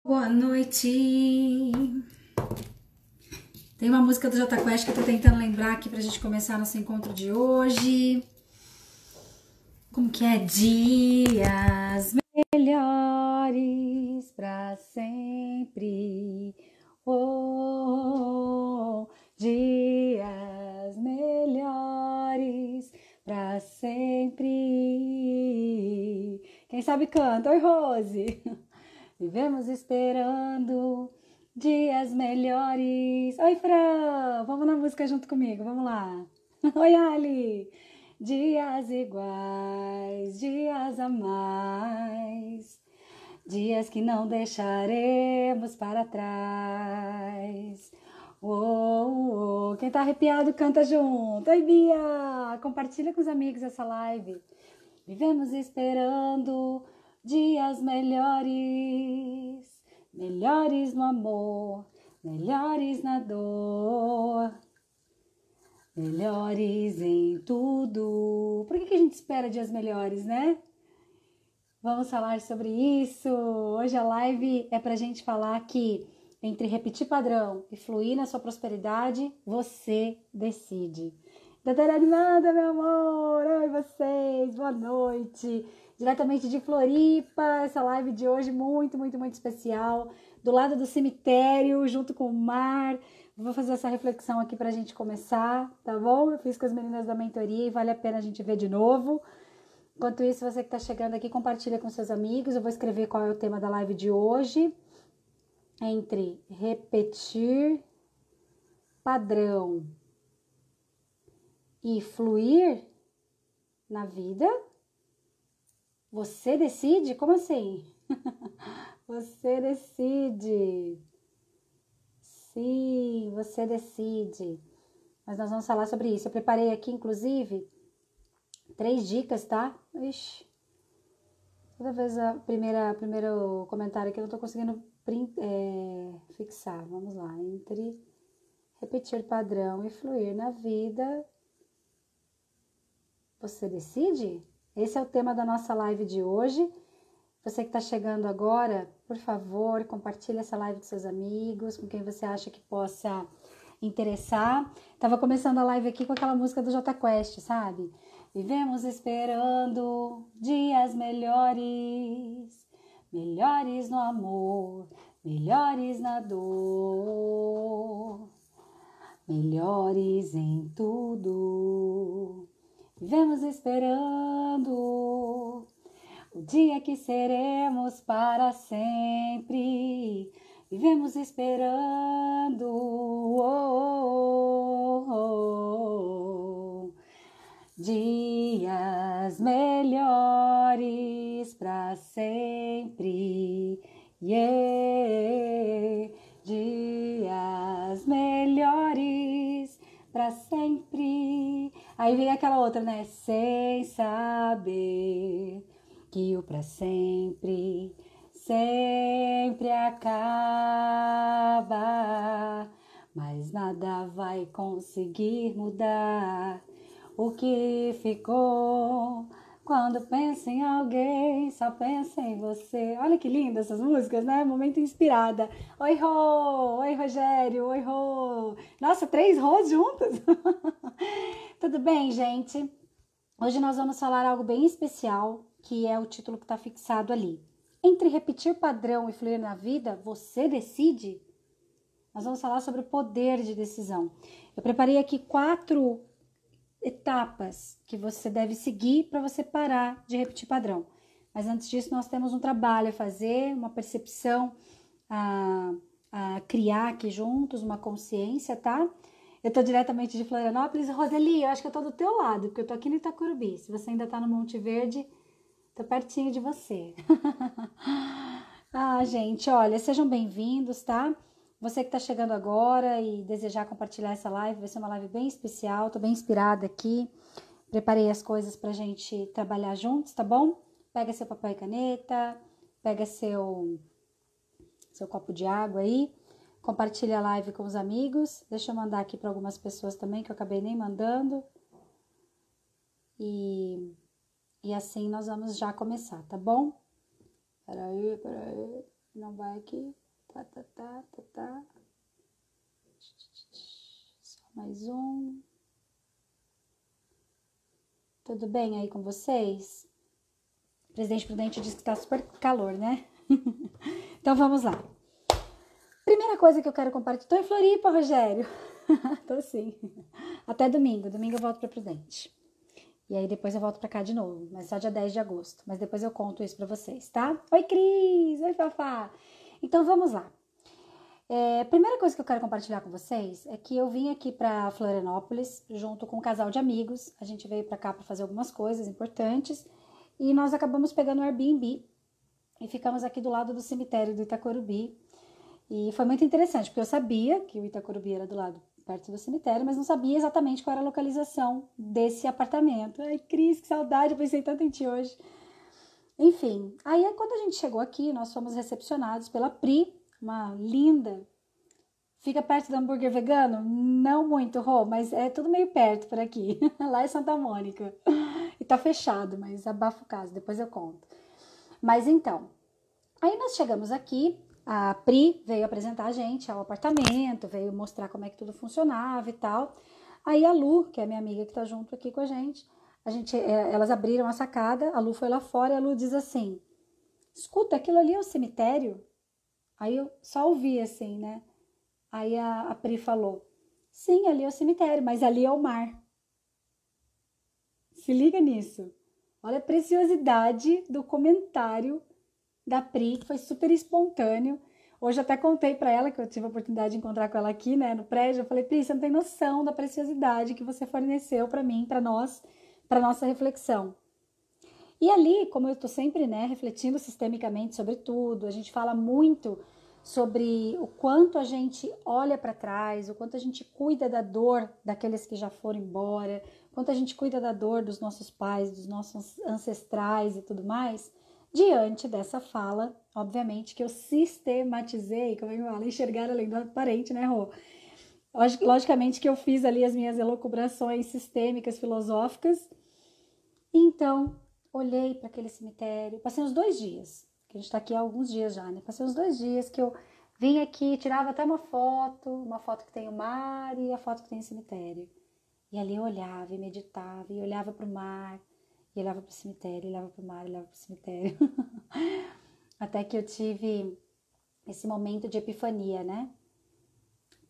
Boa noite. Tem uma música do Jota Quest que eu tô tentando lembrar aqui pra gente começar nosso encontro de hoje. Como que é? Dias melhores pra sempre. Oh, dias melhores pra sempre. Quem sabe canta. Oi, Rose. Vivemos esperando dias melhores. Oi, Fran! Vamos na música junto comigo, vamos lá. Oi, Ali! Dias iguais, dias a mais, dias que não deixaremos para trás. Oh, oh. Quem tá arrepiado canta junto. Oi, Bia! Compartilha com os amigos essa live. Vivemos esperando dias melhores, melhores no amor, melhores na dor, melhores em tudo. Por que a gente espera dias melhores, né? Vamos falar sobre isso. Hoje a live é pra gente falar que entre repetir padrão e fluir na sua prosperidade, você decide. Doutora animada, meu amor! Oi, vocês! Boa noite! Diretamente de Floripa, essa live de hoje muito especial. Do lado do cemitério, junto com o mar. Vou fazer essa reflexão aqui pra gente começar, tá bom? Eu fiz com as meninas da mentoria e vale a pena a gente ver de novo. Enquanto isso, você que está chegando aqui, compartilha com seus amigos. Eu vou escrever qual é o tema da live de hoje. Entre repetir padrão e fluir na vida, você decide? Como assim? Você decide. Sim, você decide. Mas nós vamos falar sobre isso. Eu preparei aqui, inclusive, 3 dicas, tá? Ixi. Toda vez primeiro comentário aqui eu não tô conseguindo fixar. Vamos lá. Entre repetir padrão e fluir na vida, você decide? Esse é o tema da nossa live de hoje. Você que está chegando agora, por favor, compartilhe essa live com seus amigos, com quem você acha que possa interessar. Tava começando a live aqui com aquela música do Jota Quest, sabe? Vivemos esperando dias melhores, melhores no amor, melhores na dor, melhores em tudo. Vivemos esperando o dia que seremos para sempre. Vivemos esperando dias melhores para sempre. Yeah. Dias melhores para sempre. Aí vem aquela outra, né? Sem saber que o pra sempre sempre acaba, mas nada vai conseguir mudar o que ficou. Quando pensa em alguém, só pensa em você. Olha que lindas essas músicas, né? Momento inspirada. Oi, Rô! Oi, Rogério! Oi, Rô! Nossa, 3 Rôs juntas? Tudo bem, gente? Hoje nós vamos falar algo bem especial, que é o título que está fixado ali. Entre repetir padrão e fluir na vida, você decide? Nós vamos falar sobre o poder de decisão. Eu preparei aqui 4 etapas que você deve seguir para você parar de repetir padrão. Mas antes disso, nós temos um trabalho a fazer, uma percepção a criar aqui juntos, uma consciência, tá? Eu tô diretamente de Florianópolis. Roseli, eu acho que eu tô do teu lado, porque eu tô aqui no Itacurubi. Se você ainda tá no Monte Verde, tô pertinho de você. Ah, gente, olha, sejam bem-vindos, tá? Você que tá chegando agora e desejar compartilhar essa live, vai ser uma live bem especial, tô bem inspirada aqui. Preparei as coisas pra gente trabalhar juntos, tá bom? Pega seu papel e caneta, pega seu copo de água aí. Compartilha a live com os amigos. Deixa eu mandar aqui para algumas pessoas também, que eu acabei nem mandando. E assim nós vamos já começar, tá bom? Peraí. Não vai aqui. Tá. Só mais um. Tudo bem aí com vocês? O presidente Prudente disse que tá super calor, né? Então vamos lá. Primeira coisa que eu quero compartilhar. Tô em Floripa, Rogério. Tô sim. Até domingo. Domingo eu volto pra Prudente. E aí depois eu volto pra cá de novo. Mas só dia 10 de agosto. Mas depois eu conto isso pra vocês, tá? Oi, Cris! Oi, Fafá! Então vamos lá. Primeira coisa que eu quero compartilhar com vocês é que eu vim aqui pra Florianópolis junto com um casal de amigos. A gente veio pra cá pra fazer algumas coisas importantes. E nós acabamos pegando o Airbnb. E ficamos aqui do lado do cemitério do Itacorubi. E foi muito interessante, porque eu sabia que o Itacorubi era do lado, perto do cemitério, mas não sabia exatamente qual era a localização desse apartamento. Ai, Cris, que saudade, eu pensei tanto em ti hoje. Enfim, aí quando a gente chegou aqui, nós fomos recepcionados pela Pri, uma linda. Fica perto do hambúrguer vegano? Não muito, Rô, mas é tudo meio perto por aqui. Lá é Santa Mônica. E tá fechado, mas abafa o caso, depois eu conto. Mas então, aí nós chegamos aqui, a Pri veio apresentar a gente ao apartamento, veio mostrar como é que tudo funcionava e tal. Aí a Lu, que é minha amiga que tá junto aqui com a gente, elas abriram a sacada, a Lu foi lá fora e a Lu diz assim, escuta, aquilo ali é o cemitério? Aí eu só ouvi assim, né? Aí a Pri falou, sim, ali é o cemitério, mas ali é o mar. Se liga nisso. Olha a preciosidade do comentário da Pri, que foi super espontâneo. Hoje até contei para ela que eu tive a oportunidade de encontrar com ela aqui, né, no prédio. Eu falei, Pri, você não tem noção da preciosidade que você forneceu para mim, para nós, para nossa reflexão. E ali, como eu tô sempre, né, refletindo sistemicamente sobre tudo, a gente fala muito sobre o quanto a gente olha para trás, o quanto a gente cuida da dor daqueles que já foram embora, o quanto a gente cuida da dor dos nossos pais, dos nossos ancestrais e tudo mais. Diante dessa fala, obviamente que eu sistematizei, como eu falo, enxergar além do aparente, né, Rô? Logicamente que eu fiz ali as minhas elucubrações sistêmicas, filosóficas. Então, olhei para aquele cemitério, passei uns 2 dias, que a gente está aqui há alguns dias já, né? Passei uns 2 dias que eu vim aqui, tirava até uma foto que tem o mar e a foto que tem o cemitério. E ali eu olhava e meditava, e olhava para o mar, e olhava para o cemitério, e olhava para o mar, e olhava para o cemitério. Até que eu tive esse momento de epifania, né?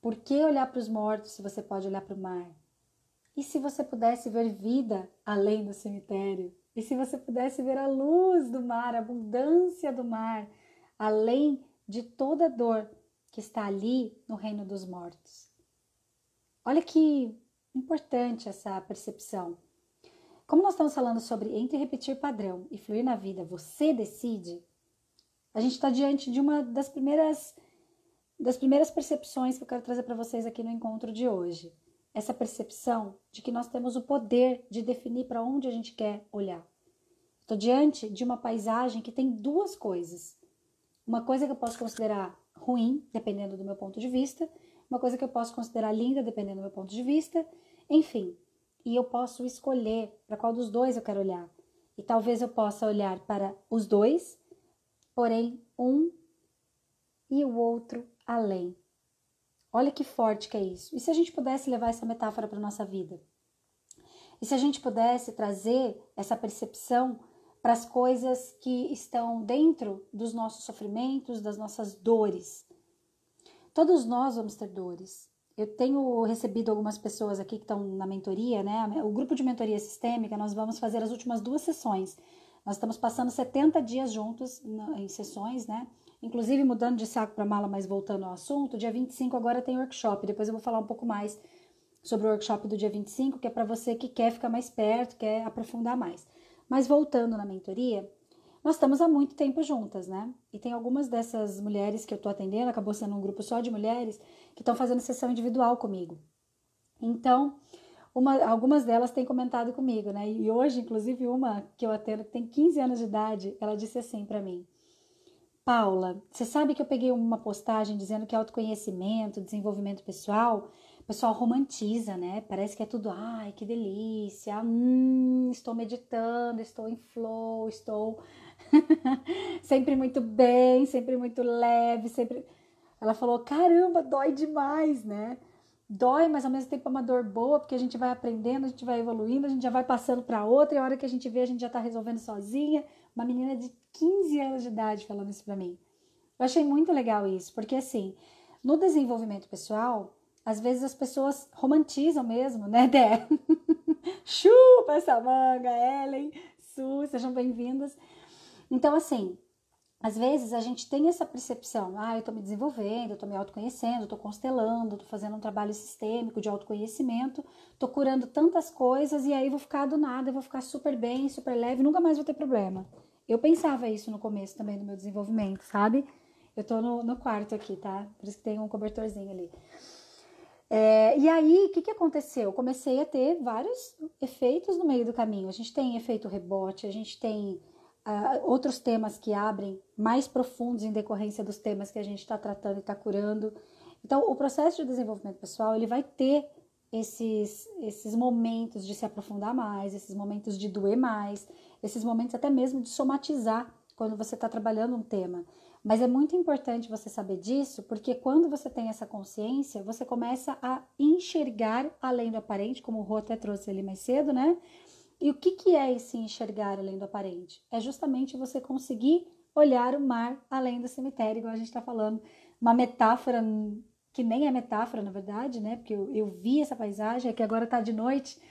Por que olhar para os mortos se você pode olhar para o mar? E se você pudesse ver vida além do cemitério? E se você pudesse ver a luz do mar, a abundância do mar, além de toda a dor que está ali no reino dos mortos? Olha que importante essa percepção. Como nós estamos falando sobre entre repetir padrão e fluir na vida, você decide, a gente está diante de uma das primeiras percepções que eu quero trazer para vocês aqui no encontro de hoje. Essa percepção de que nós temos o poder de definir para onde a gente quer olhar. Estou diante de uma paisagem que tem duas coisas. Uma coisa que eu posso considerar ruim, dependendo do meu ponto de vista. Uma coisa que eu posso considerar linda, dependendo do meu ponto de vista. Enfim, e eu posso escolher para qual dos dois eu quero olhar. E talvez eu possa olhar para os dois, porém um e o outro além. Olha que forte que é isso. E se a gente pudesse levar essa metáfora para a nossa vida? E se a gente pudesse trazer essa percepção para as coisas que estão dentro dos nossos sofrimentos, das nossas dores? Todos nós vamos ter dores. Eu tenho recebido algumas pessoas aqui que estão na mentoria, né? O grupo de mentoria sistêmica, nós vamos fazer as últimas 2 sessões. Nós estamos passando 70 dias juntos em sessões, né? Inclusive mudando de saco para mala, mas voltando ao assunto, dia 25 agora tem workshop. Depois eu vou falar um pouco mais sobre o workshop do dia 25, que é para você que quer ficar mais perto, quer aprofundar mais. Mas voltando na mentoria, nós estamos há muito tempo juntas, né? E tem algumas dessas mulheres que eu tô atendendo, acabou sendo um grupo só de mulheres, que estão fazendo sessão individual comigo. Então, algumas delas têm comentado comigo, né? E hoje, inclusive, uma que eu atendo, que tem 15 anos de idade, ela disse assim para mim: Paula, você sabe que eu peguei uma postagem dizendo que autoconhecimento, desenvolvimento pessoal, o pessoal romantiza, né? Parece que é tudo, ai, que delícia, estou meditando, estou em flow, estou Sempre muito bem, sempre muito leve, sempre... Ela falou, caramba, dói demais, né? Dói, mas ao mesmo tempo é uma dor boa, porque a gente vai aprendendo, a gente vai evoluindo, a gente já vai passando para outra, e a hora que a gente vê, a gente já tá resolvendo sozinha. Uma menina de 15 anos de idade falando isso pra mim. Eu achei muito legal isso, porque assim, no desenvolvimento pessoal, às vezes as pessoas romantizam mesmo, né, Dé? Chupa essa manga, Ellen, Su, sejam bem-vindas. Então, assim, às vezes a gente tem essa percepção, eu tô me desenvolvendo, eu tô me autoconhecendo, tô constelando, tô fazendo um trabalho sistêmico de autoconhecimento, tô curando tantas coisas e aí vou ficar do nada, eu vou ficar super bem, super leve, nunca mais vou ter problema. Eu pensava isso no começo também do meu desenvolvimento, sabe? Eu tô no quarto aqui, tá? Por isso que tem um cobertorzinho ali. E aí, o que aconteceu? Eu comecei a ter vários efeitos no meio do caminho. A gente tem efeito rebote, a gente tem outros temas que abrem mais profundos em decorrência dos temas que a gente está tratando e está curando. Então, o processo de desenvolvimento pessoal, ele vai ter esses momentos de se aprofundar mais, esses momentos de doer mais, esses momentos até mesmo de somatizar quando você está trabalhando um tema. Mas é muito importante você saber disso, porque quando você tem essa consciência, você começa a enxergar além do aparente, como o Rô até trouxe ali mais cedo, né? E o que é esse enxergar além do aparente? É justamente você conseguir olhar o mar além do cemitério, igual a gente está falando. Uma metáfora que nem é metáfora, na verdade, né? Porque eu vi essa paisagem, é que agora tá de noite.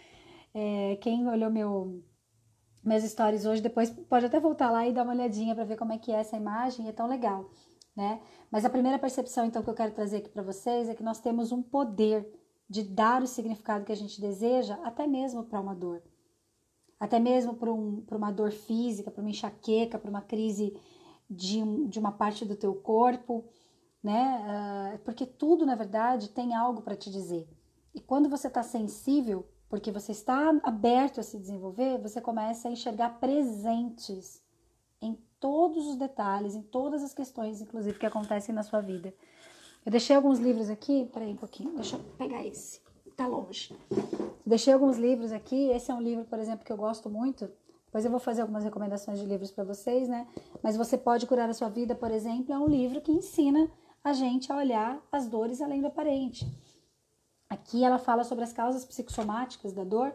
Quem olhou meus stories hoje, depois pode até voltar lá e dar uma olhadinha para ver como é que é essa imagem, é tão legal, né? Mas a primeira percepção, então, que eu quero trazer aqui para vocês é que nós temos um poder de dar o significado que a gente deseja, até mesmo para uma dor. Até mesmo para uma dor física, para uma enxaqueca, para uma crise de uma parte do teu corpo, né? Porque tudo, na verdade, tem algo para te dizer. E quando você está sensível, porque você está aberto a se desenvolver, você começa a enxergar presentes em todos os detalhes, em todas as questões, inclusive, que acontecem na sua vida. Eu deixei alguns livros aqui, peraí um pouquinho, deixa eu pegar esse, tá longe. Deixei alguns livros aqui, esse é um livro, por exemplo, que eu gosto muito, depois eu vou fazer algumas recomendações de livros para vocês, né? Mas Você Pode Curar a Sua Vida, por exemplo, é um livro que ensina a gente a olhar as dores além do aparente. Aqui ela fala sobre as causas psicossomáticas da dor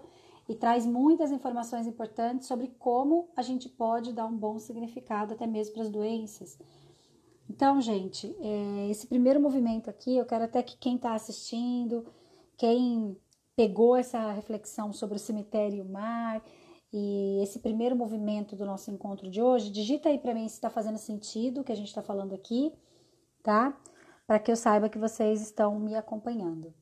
e traz muitas informações importantes sobre como a gente pode dar um bom significado até mesmo para as doenças. Então, gente, esse primeiro movimento aqui, eu quero até que quem está assistindo, quem pegou essa reflexão sobre o cemitério e o mar, e esse primeiro movimento do nosso encontro de hoje, digita aí para mim se está fazendo sentido o que a gente está falando aqui, tá? Para que eu saiba que vocês estão me acompanhando.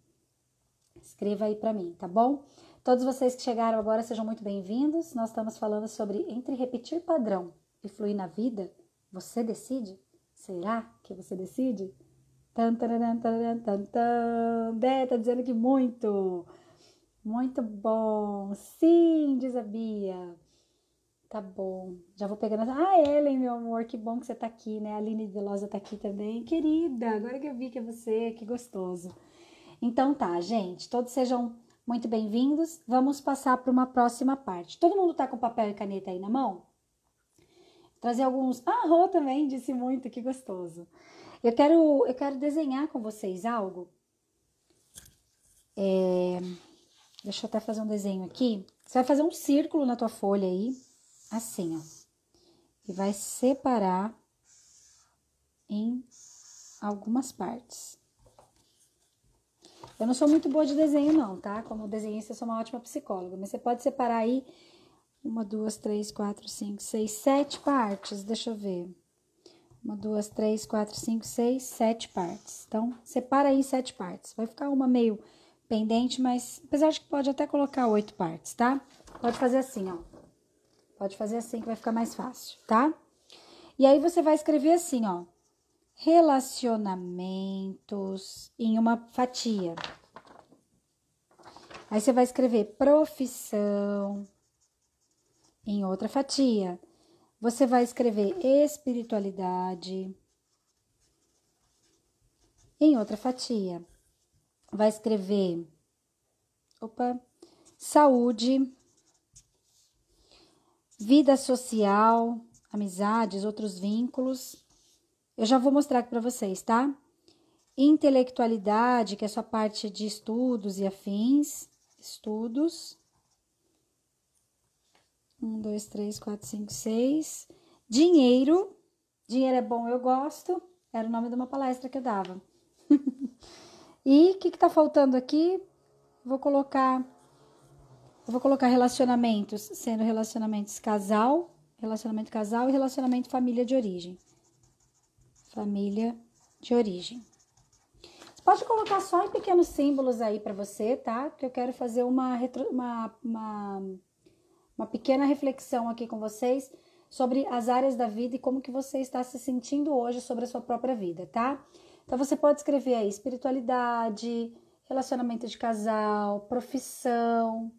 Escreva aí para mim, tá bom? Todos vocês que chegaram agora sejam muito bem-vindos. Nós estamos falando sobre entre repetir padrão e fluir na vida, você decide? Será que você decide? Tan, tararam, tararam, tan, tan. Bé, tá dizendo que muito. Muito bom. Sim, diz a Bia. Tá bom. Já vou pegando. Ellen, meu amor, que bom que você tá aqui, né? A Aline Velosa tá aqui também. Querida, agora que eu vi que é você, que gostoso. Então tá, gente. Todos sejam muito bem-vindos. Vamos passar para uma próxima parte. Todo mundo tá com papel e caneta aí na mão? Trazer alguns. Rô também disse muito, que gostoso. Eu quero desenhar com vocês algo. Deixa eu até fazer um desenho aqui. Você vai fazer um círculo na tua folha aí, assim, ó. E vai separar em algumas partes. Eu não sou muito boa de desenho não, tá? Como desenhista, eu sou uma ótima psicóloga. Mas você pode separar aí 1, 2, 3, 4, 5, 6, 7 partes. Deixa eu ver. 1, 2, 3, 4, 5, 6, 7 partes. Então, separa aí 7 partes. Vai ficar uma meio pendente, mas apesar de que pode até colocar 8 partes, tá? Pode fazer assim, ó. Pode fazer assim que vai ficar mais fácil, tá? E aí você vai escrever assim, ó. Relacionamentos em uma fatia. Aí você vai escrever profissão em outra fatia. Você vai escrever espiritualidade em outra fatia. Vai escrever saúde, vida social, amizades, outros vínculos. Eu já vou mostrar aqui para vocês, tá? Intelectualidade, que é a sua parte de estudos e afins. Estudos. 1, 2, 3, 4, 5, 6. Dinheiro. Dinheiro é bom, eu gosto. Era o nome de uma palestra que eu dava. E o que tá faltando aqui? Vou colocar relacionamentos, sendo relacionamentos relacionamento casal e relacionamento família de origem. Família de origem. Você pode colocar só em pequenos símbolos aí para você, tá? Porque eu quero fazer uma pequena reflexão aqui com vocês sobre as áreas da vida e como que você está se sentindo hoje sobre a sua própria vida, tá? Então você pode escrever aí espiritualidade, relacionamento de casal, profissão,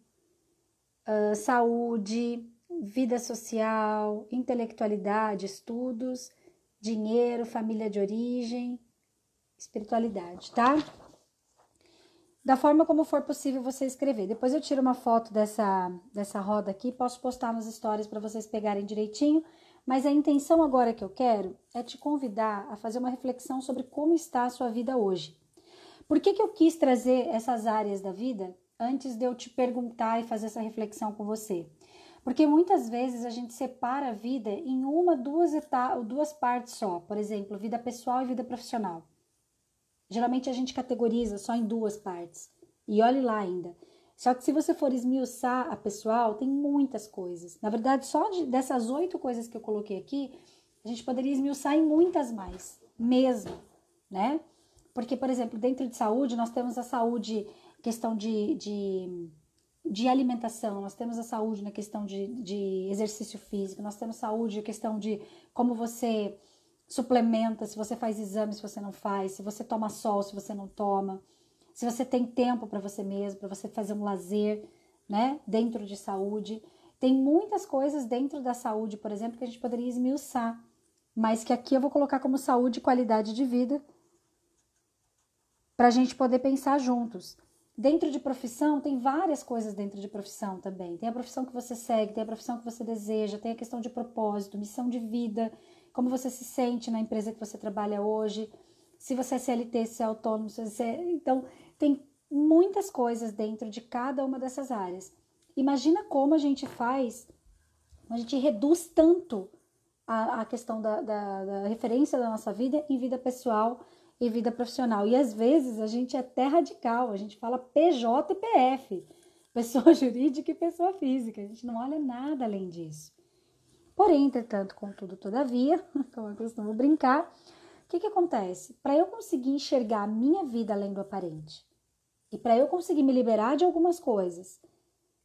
saúde, vida social, intelectualidade, estudos, dinheiro, família de origem, espiritualidade, tá? Da forma como for possível você escrever. Depois eu tiro uma foto dessa roda aqui, posso postar nos stories para vocês pegarem direitinho, mas a intenção agora que eu quero é te convidar a fazer uma reflexão sobre como está a sua vida hoje. Por que eu quis trazer essas áreas da vida antes de eu te perguntar e fazer essa reflexão com você? Porque muitas vezes a gente separa a vida em duas partes só. Por exemplo, vida pessoal e vida profissional. Geralmente a gente categoriza só em duas partes. E olhe lá ainda. Só que se você for esmiuçar a pessoal, tem muitas coisas. Na verdade, só dessas 8 coisas que eu coloquei aqui, a gente poderia esmiuçar em muitas mais. Mesmo, né? Porque, por exemplo, dentro de saúde, nós temos a saúde, questão de alimentação, nós temos a saúde na questão de exercício físico, nós temos saúde, a questão de como você suplementa, se você faz exame, se você não faz, se você toma sol, se você não toma, se você tem tempo para você mesmo, para você fazer um lazer, né, dentro de saúde. Tem muitas coisas dentro da saúde, por exemplo, que a gente poderia esmiuçar, mas que aqui eu vou colocar como saúde e qualidade de vida, para a gente poder pensar juntos. Dentro de profissão, tem várias coisas dentro de profissão também. Tem a profissão que você segue, tem a profissão que você deseja, tem a questão de propósito, missão de vida, como você se sente na empresa que você trabalha hoje, se você é CLT, se é autônomo, se você é... Então, tem muitas coisas dentro de cada uma dessas áreas. Imagina como a gente faz, a gente reduz tanto a questão da referência da nossa vida em vida pessoal e vida profissional. E às vezes a gente é até radical, a gente fala PJ e PF, pessoa jurídica e pessoa física, a gente não olha nada além disso. Porém, entretanto, contudo, todavia, como eu costumo brincar, o que acontece? Para eu conseguir enxergar a minha vida além do aparente, e para eu conseguir me liberar de algumas coisas,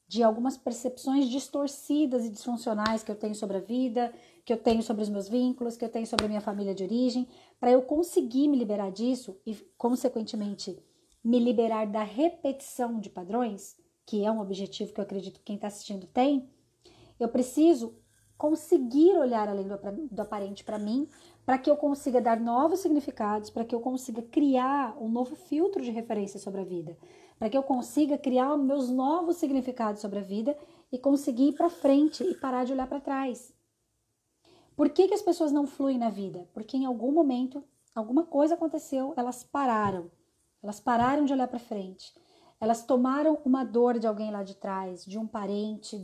de algumas percepções distorcidas e disfuncionais que eu tenho sobre a vida, que eu tenho sobre os meus vínculos, que eu tenho sobre a minha família de origem, para eu conseguir me liberar disso e, consequentemente, me liberar da repetição de padrões, que é um objetivo que eu acredito que quem está assistindo tem, eu preciso conseguir olhar além do aparente para mim, para que eu consiga dar novos significados, para que eu consiga criar um novo filtro de referência sobre a vida, para que eu consiga criar meus novos significados sobre a vida e conseguir ir para frente e parar de olhar para trás. Por que as pessoas não fluem na vida? Porque em algum momento, alguma coisa aconteceu, elas pararam de olhar para frente. Elas tomaram uma dor de alguém lá de trás, de um parente,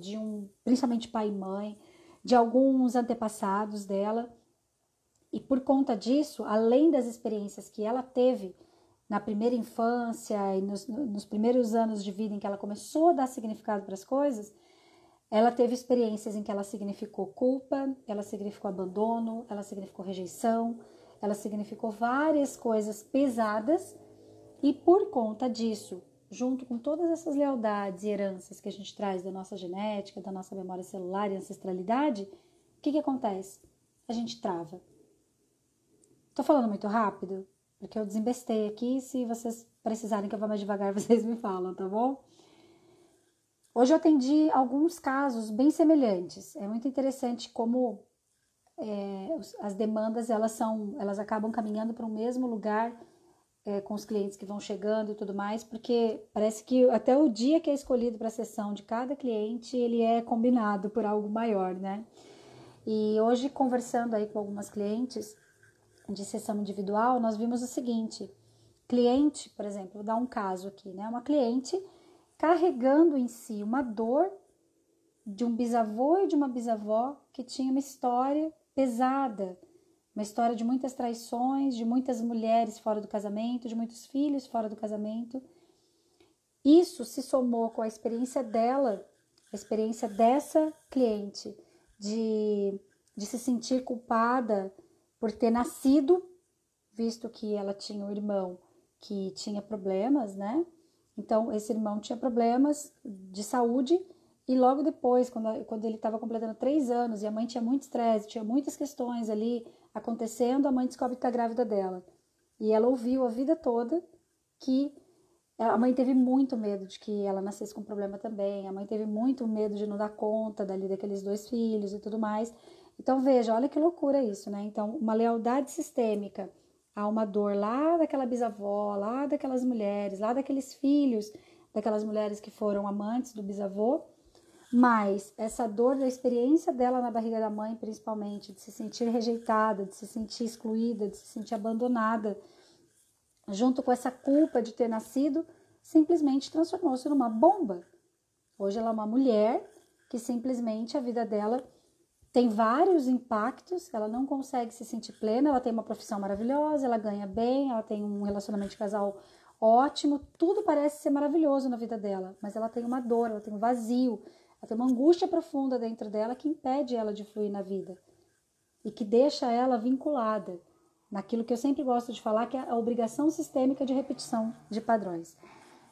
principalmente pai e mãe, de alguns antepassados dela. E por conta disso, além das experiências que ela teve na primeira infância e nos primeiros anos de vida em que ela começou a dar significado para as coisas, ela teve experiências em que ela significou culpa, ela significou abandono, ela significou rejeição, ela significou várias coisas pesadas e por conta disso, junto com todas essas lealdades e heranças que a gente traz da nossa genética, da nossa memória celular e ancestralidade, o que acontece? A gente trava. Tô falando muito rápido? Porque eu desembestei aqui, se vocês precisarem que eu vá mais devagar, vocês me falam, tá bom? Hoje eu atendi alguns casos bem semelhantes. É muito interessante como as demandas elas acabam caminhando para o mesmo lugar com os clientes que vão chegando e tudo mais, porque parece que até o dia que é escolhido para a sessão de cada cliente, ele é combinado por algo maior, né? E hoje, conversando aí com algumas clientes de sessão individual, nós vimos o seguinte: cliente, por exemplo, vou dar um caso aqui, né? Uma cliente carregando em si uma dor de um bisavô e de uma bisavó que tinha uma história pesada, uma história de muitas traições, de muitas mulheres fora do casamento, de muitos filhos fora do casamento. Isso se somou com a experiência dela, a experiência dessa cliente de se sentir culpada por ter nascido, visto que ela tinha um irmão que tinha problemas, né? Então, esse irmão tinha problemas de saúde e logo depois, quando ele estava completando 3 anos e a mãe tinha muito estresse, tinha muitas questões ali acontecendo, a mãe descobre que está grávida dela. E ela ouviu a vida toda que a mãe teve muito medo de que ela nascesse com problema também. A mãe teve muito medo de não dar conta daqueles 2 filhos e tudo mais. Então, veja, olha que loucura isso, né? Então, uma lealdade sistêmica a uma dor lá daquela bisavó, lá daquelas mulheres, lá daqueles filhos, daquelas mulheres que foram amantes do bisavô, mas essa dor da experiência dela na barriga da mãe, principalmente, de se sentir rejeitada, de se sentir excluída, de se sentir abandonada, junto com essa culpa de ter nascido, simplesmente transformou-se numa bomba. Hoje ela é uma mulher que simplesmente a vida dela tem vários impactos, ela não consegue se sentir plena, ela tem uma profissão maravilhosa, ela ganha bem, ela tem um relacionamento de casal ótimo, tudo parece ser maravilhoso na vida dela, mas ela tem uma dor, ela tem um vazio, ela tem uma angústia profunda dentro dela que impede ela de fluir na vida e que deixa ela vinculada naquilo que eu sempre gosto de falar, que é a obrigação sistêmica de repetição de padrões.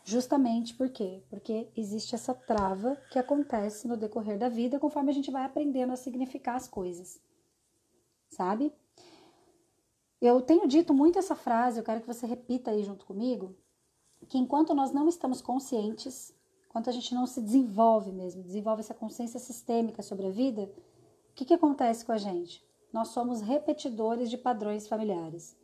Justamente por quê? Porque existe essa trava que acontece no decorrer da vida conforme a gente vai aprendendo a significar as coisas, sabe? Eu tenho dito muito essa frase, eu quero que você repita aí junto comigo, que enquanto nós não estamos conscientes, enquanto a gente não se desenvolve mesmo, desenvolve essa consciência sistêmica sobre a vida, o que acontece com a gente? Nós somos repetidores de padrões familiares.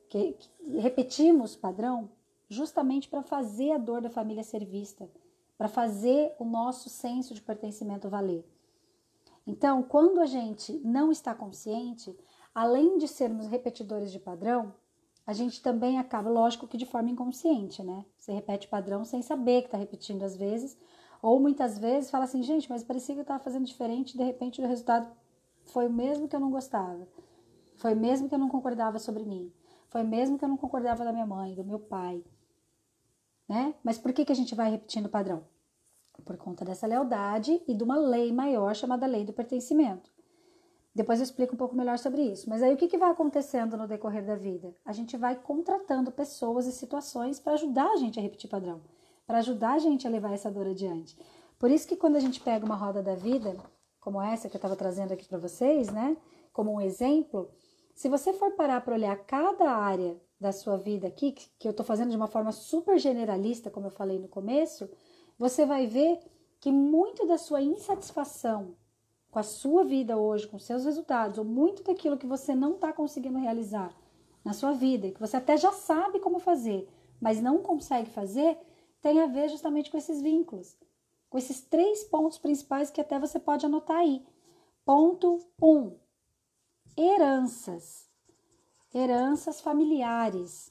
Que repetimos padrão justamente para fazer a dor da família ser vista, para fazer o nosso senso de pertencimento valer. Então, quando a gente não está consciente, além de sermos repetidores de padrão, a gente também acaba, lógico que de forma inconsciente, né? Você repete padrão sem saber que está repetindo às vezes, ou muitas vezes fala assim, gente, mas parecia que eu estava fazendo diferente, de repente o resultado foi o mesmo que eu não gostava, foi mesmo que eu não concordava sobre mim, foi mesmo que eu não concordava da minha mãe, do meu pai, né? Mas por que a gente vai repetindo o padrão? Por conta dessa lealdade e de uma lei maior chamada lei do pertencimento. Depois eu explico um pouco melhor sobre isso. Mas aí o que vai acontecendo no decorrer da vida? A gente vai contratando pessoas e situações para ajudar a gente a repetir padrão, para ajudar a gente a levar essa dor adiante. Por isso que quando a gente pega uma roda da vida, como essa que eu estava trazendo aqui para vocês, né? Como um exemplo, se você for parar para olhar cada área da sua vida aqui, que eu estou fazendo de uma forma super generalista, como eu falei no começo, você vai ver que muito da sua insatisfação com a sua vida hoje, com seus resultados, ou muito daquilo que você não está conseguindo realizar na sua vida, que você até já sabe como fazer, mas não consegue fazer, tem a ver justamente com esses vínculos, com esses 3 pontos principais que até você pode anotar aí. Ponto 1. Heranças. Heranças familiares,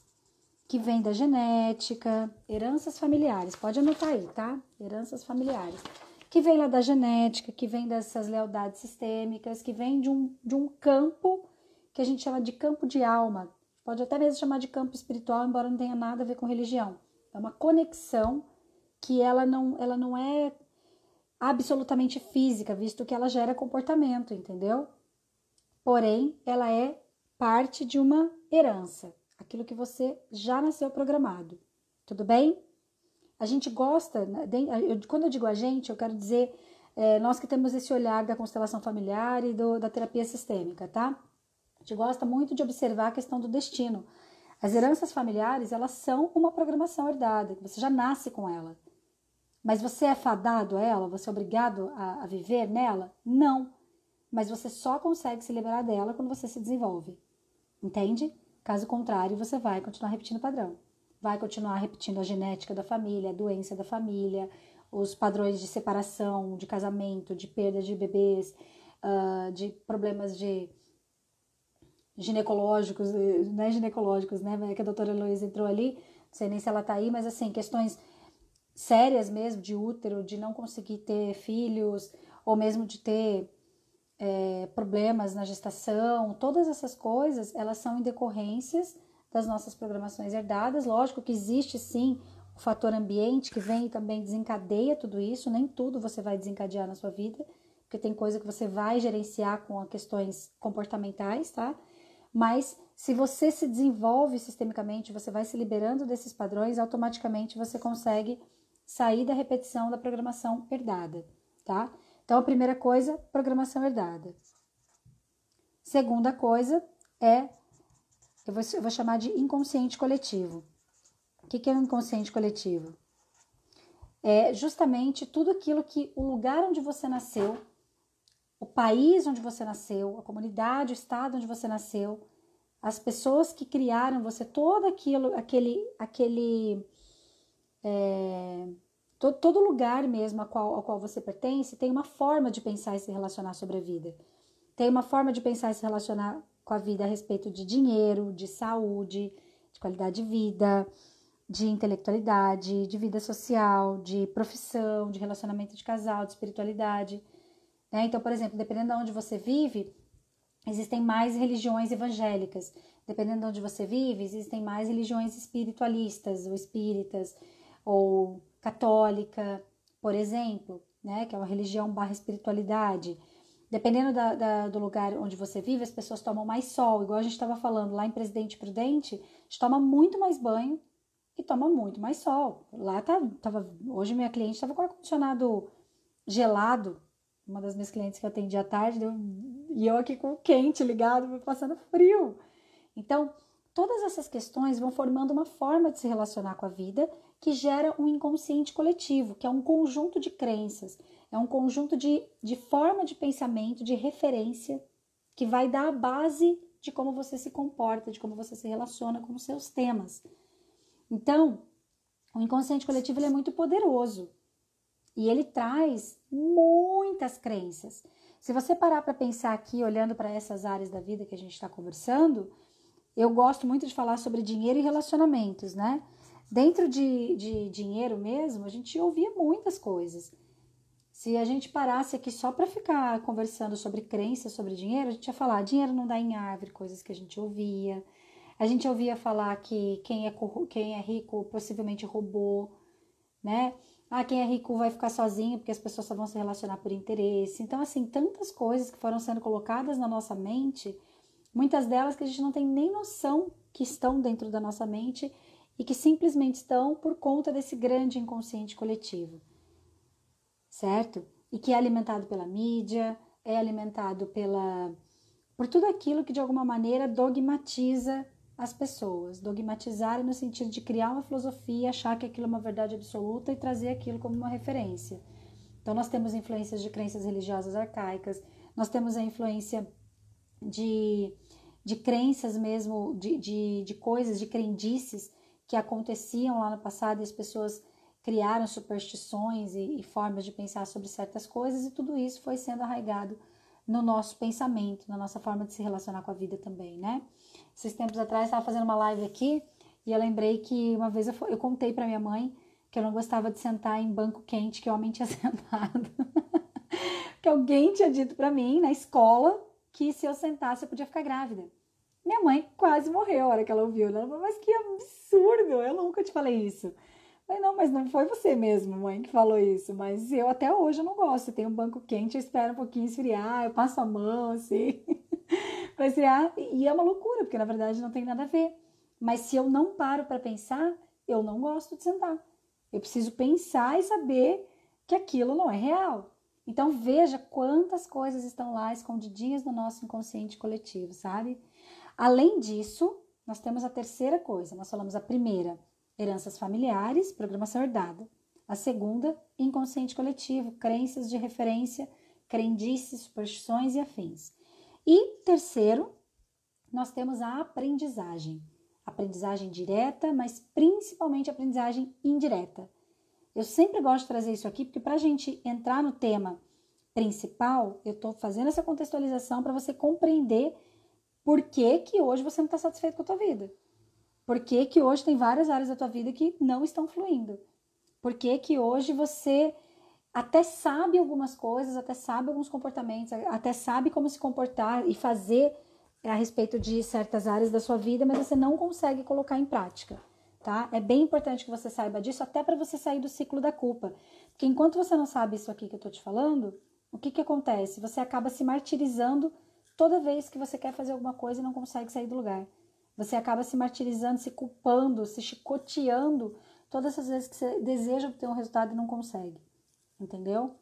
que vem da genética, heranças familiares, pode anotar aí, tá? Heranças familiares, que vem lá da genética, que vem dessas lealdades sistêmicas, que vem de um campo que a gente chama de campo de alma, pode até mesmo chamar de campo espiritual, embora não tenha nada a ver com religião. É uma conexão que ela não é absolutamente física, visto que ela gera comportamento, entendeu? Porém, ela é parte de uma herança, aquilo que você já nasceu programado, tudo bem? A gente gosta, quando eu digo a gente, eu quero dizer nós que temos esse olhar da constelação familiar e da terapia sistêmica, tá? A gente gosta muito de observar a questão do destino. As heranças familiares, elas são uma programação herdada, você já nasce com ela. Mas você é fadado a ela? Você é obrigado a viver nela? Não. Mas você só consegue se liberar dela quando você se desenvolve. Entende? Caso contrário, você vai continuar repetindo o padrão. Vai continuar repetindo a genética da família, a doença da família, os padrões de separação, de casamento, de perda de bebês, de problemas de ginecológicos, não é ginecológicos, né? Que a doutora Heloísa entrou ali, não sei nem se ela tá aí, mas assim, questões sérias mesmo, de útero, de não conseguir ter filhos, ou mesmo de ter problemas na gestação, todas essas coisas, elas são em decorrências das nossas programações herdadas. Lógico que existe sim o fator ambiente que vem e também desencadeia tudo isso, nem tudo você vai desencadear na sua vida, porque tem coisa que você vai gerenciar com questões comportamentais, tá? Mas se você se desenvolve sistemicamente, você vai se liberando desses padrões, automaticamente você consegue sair da repetição da programação herdada, tá? Então, a primeira coisa, programação herdada. Segunda coisa eu vou chamar de inconsciente coletivo. O que é o inconsciente coletivo? É justamente tudo aquilo que o lugar onde você nasceu, o país onde você nasceu, a comunidade, o estado onde você nasceu, as pessoas que criaram você, todo aquilo, todo lugar mesmo ao qual você pertence, tem uma forma de pensar e se relacionar sobre a vida. Tem uma forma de pensar e se relacionar com a vida a respeito de dinheiro, de saúde, de qualidade de vida, de intelectualidade, de vida social, de profissão, de relacionamento de casal, de espiritualidade. Né? Então, por exemplo, dependendo de onde você vive, existem mais religiões evangélicas. Dependendo de onde você vive, existem mais religiões espiritualistas, ou espíritas, ou católica, por exemplo, né? Que é uma religião barra espiritualidade. Dependendo do lugar onde você vive, as pessoas tomam mais sol. Igual a gente estava falando, lá em Presidente Prudente, a gente toma muito mais banho e toma muito mais sol. Lá hoje minha cliente estava com o ar-condicionado gelado, uma das minhas clientes que eu atendi à tarde, e eu aqui com o quente ligado, passando frio. Então, todas essas questões vão formando uma forma de se relacionar com a vida que gera um inconsciente coletivo, que é um conjunto de crenças, é um conjunto de forma de pensamento, de referência, que vai dar a base de como você se comporta, de como você se relaciona com os seus temas. Então, o inconsciente coletivo ele é muito poderoso e ele traz muitas crenças. Se você parar para pensar aqui, olhando para essas áreas da vida que a gente está conversando, eu gosto muito de falar sobre dinheiro e relacionamentos, né? Dentro de dinheiro mesmo, a gente ouvia muitas coisas. Se a gente parasse aqui só para ficar conversando sobre crenças sobre dinheiro, a gente ia falar, dinheiro não dá em árvore, coisas que a gente ouvia. A gente ouvia falar que quem é rico possivelmente roubou, né? Quem é rico vai ficar sozinho porque as pessoas só vão se relacionar por interesse. Então, assim, tantas coisas que foram sendo colocadas na nossa mente, muitas delas que a gente não tem nem noção que estão dentro da nossa mente e que simplesmente estão por conta desse grande inconsciente coletivo, certo? E que é alimentado pela mídia, é alimentado por tudo aquilo que de alguma maneira dogmatiza as pessoas. Dogmatizar no sentido de criar uma filosofia, achar que aquilo é uma verdade absoluta e trazer aquilo como uma referência. Então nós temos influências de crenças religiosas arcaicas, nós temos a influência de crenças mesmo, de coisas, de crendices que aconteciam lá no passado e as pessoas criaram superstições e formas de pensar sobre certas coisas e tudo isso foi sendo arraigado no nosso pensamento, na nossa forma de se relacionar com a vida também, né? Esses tempos atrás, estava fazendo uma live aqui e eu lembrei que uma vez eu contei para minha mãe que eu não gostava de sentar em banco quente que homem tinha sentado. Que alguém tinha dito para mim na escola que se eu sentasse eu podia ficar grávida. Minha mãe quase morreu a hora que ela ouviu. Ela falou, mas que absurdo, eu nunca te falei isso. Eu falei, não, mas não foi você mesmo, mãe, que falou isso. Mas eu até hoje eu não gosto. Eu tenho um banco quente, eu espero um pouquinho esfriar, eu passo a mão, assim. Pra esfriar. E é uma loucura, porque na verdade não tem nada a ver. Mas se eu não paro para pensar, eu não gosto de sentar. Eu preciso pensar e saber que aquilo não é real. Então veja quantas coisas estão lá escondidinhas no nosso inconsciente coletivo, sabe? Além disso, nós temos a terceira coisa. Nós falamos a primeira, heranças familiares, programação herdada. A segunda, inconsciente coletivo, crenças de referência, crendices, superstições e afins. E terceiro, nós temos a aprendizagem. Aprendizagem direta, mas principalmente aprendizagem indireta. Eu sempre gosto de trazer isso aqui, porque para a gente entrar no tema principal, eu estou fazendo essa contextualização para você compreender por que que hoje você não está satisfeito com a tua vida. Por que que hoje tem várias áreas da tua vida que não estão fluindo. Por que que hoje você até sabe algumas coisas, até sabe alguns comportamentos, até sabe como se comportar e fazer a respeito de certas áreas da sua vida, mas você não consegue colocar em prática, tá? É bem importante que você saiba disso, até para você sair do ciclo da culpa. Porque enquanto você não sabe isso aqui que eu tô te falando, o que que acontece? Você acaba se martirizando toda vez que você quer fazer alguma coisa e não consegue sair do lugar. Você acaba se martirizando, se culpando, se chicoteando todas as vezes que você deseja obter um resultado e não consegue. Entendeu?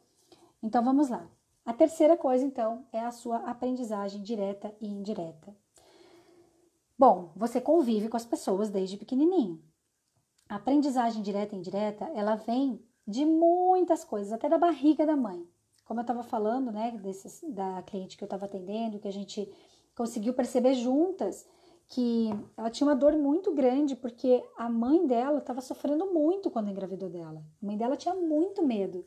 Então vamos lá. A terceira coisa, então, é a sua aprendizagem direta e indireta. Bom, você convive com as pessoas desde pequenininho. A aprendizagem direta e indireta, ela vem de muitas coisas, até da barriga da mãe. Como eu estava falando, né, da cliente que eu estava atendendo, que a gente conseguiu perceber juntas que ela tinha uma dor muito grande porque a mãe dela estava sofrendo muito quando engravidou dela. A mãe dela tinha muito medo.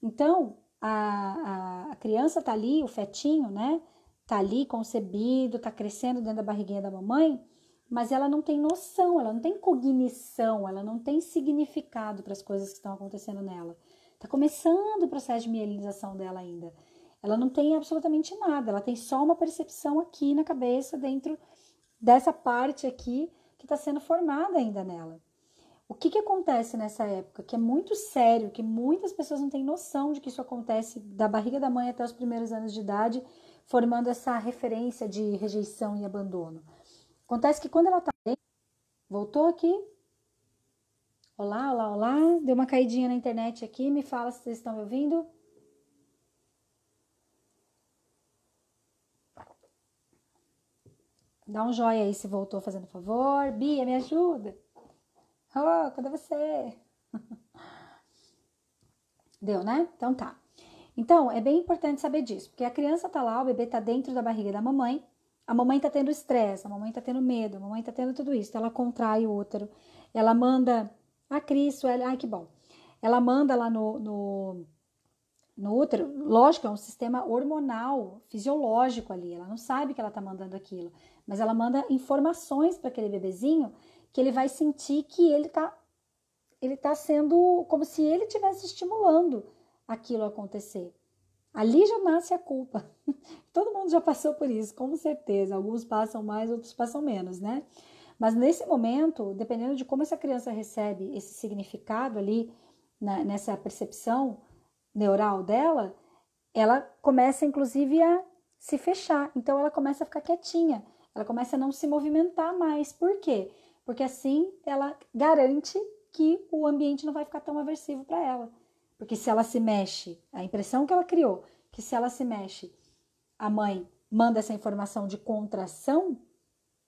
Então, a criança tá ali, o fetinho, né? Tá ali concebido, tá crescendo dentro da barriguinha da mamãe, mas ela não tem noção, ela não tem cognição, ela não tem significado para as coisas que estão acontecendo nela. Tá começando o processo de mielinização dela ainda. Ela não tem absolutamente nada, ela tem só uma percepção aqui na cabeça, dentro dessa parte aqui que está sendo formada ainda nela. O que que acontece nessa época? Que é muito sério, que muitas pessoas não têm noção de que isso acontece da barriga da mãe até os primeiros anos de idade, formando essa referência de rejeição e abandono. Acontece que quando ela tá bem, voltou aqui, olá, olá, olá, deu uma caidinha na internet aqui, me fala se vocês estão me ouvindo. Dá um joinha aí se voltou, fazendo favor. Bia, me ajuda. Oh, cadê você? Deu, né? Então tá. Então, é bem importante saber disso, porque a criança tá lá, o bebê tá dentro da barriga da mamãe, a mamãe tá tendo estresse, a mamãe tá tendo medo, a mamãe tá tendo tudo isso, então ela contrai o útero, ela manda, a Cris, ai que bom, ela manda lá no útero, lógico, é um sistema hormonal, fisiológico ali, ela não sabe que ela tá mandando aquilo, mas ela manda informações para aquele bebezinho que ele vai sentir que ele tá sendo como se ele estivesse estimulando aquilo a acontecer. Ali já nasce a culpa. Todo mundo já passou por isso, com certeza. Alguns passam mais, outros passam menos, né? Mas nesse momento, dependendo de como essa criança recebe esse significado ali, nessa percepção neural dela, ela começa inclusive a se fechar. Então ela começa a ficar quietinha, ela começa a não se movimentar mais. Por quê? Porque assim ela garante que o ambiente não vai ficar tão aversivo para ela. Porque se ela se mexe, a impressão que ela criou, que se ela se mexe, a mãe manda essa informação de contração,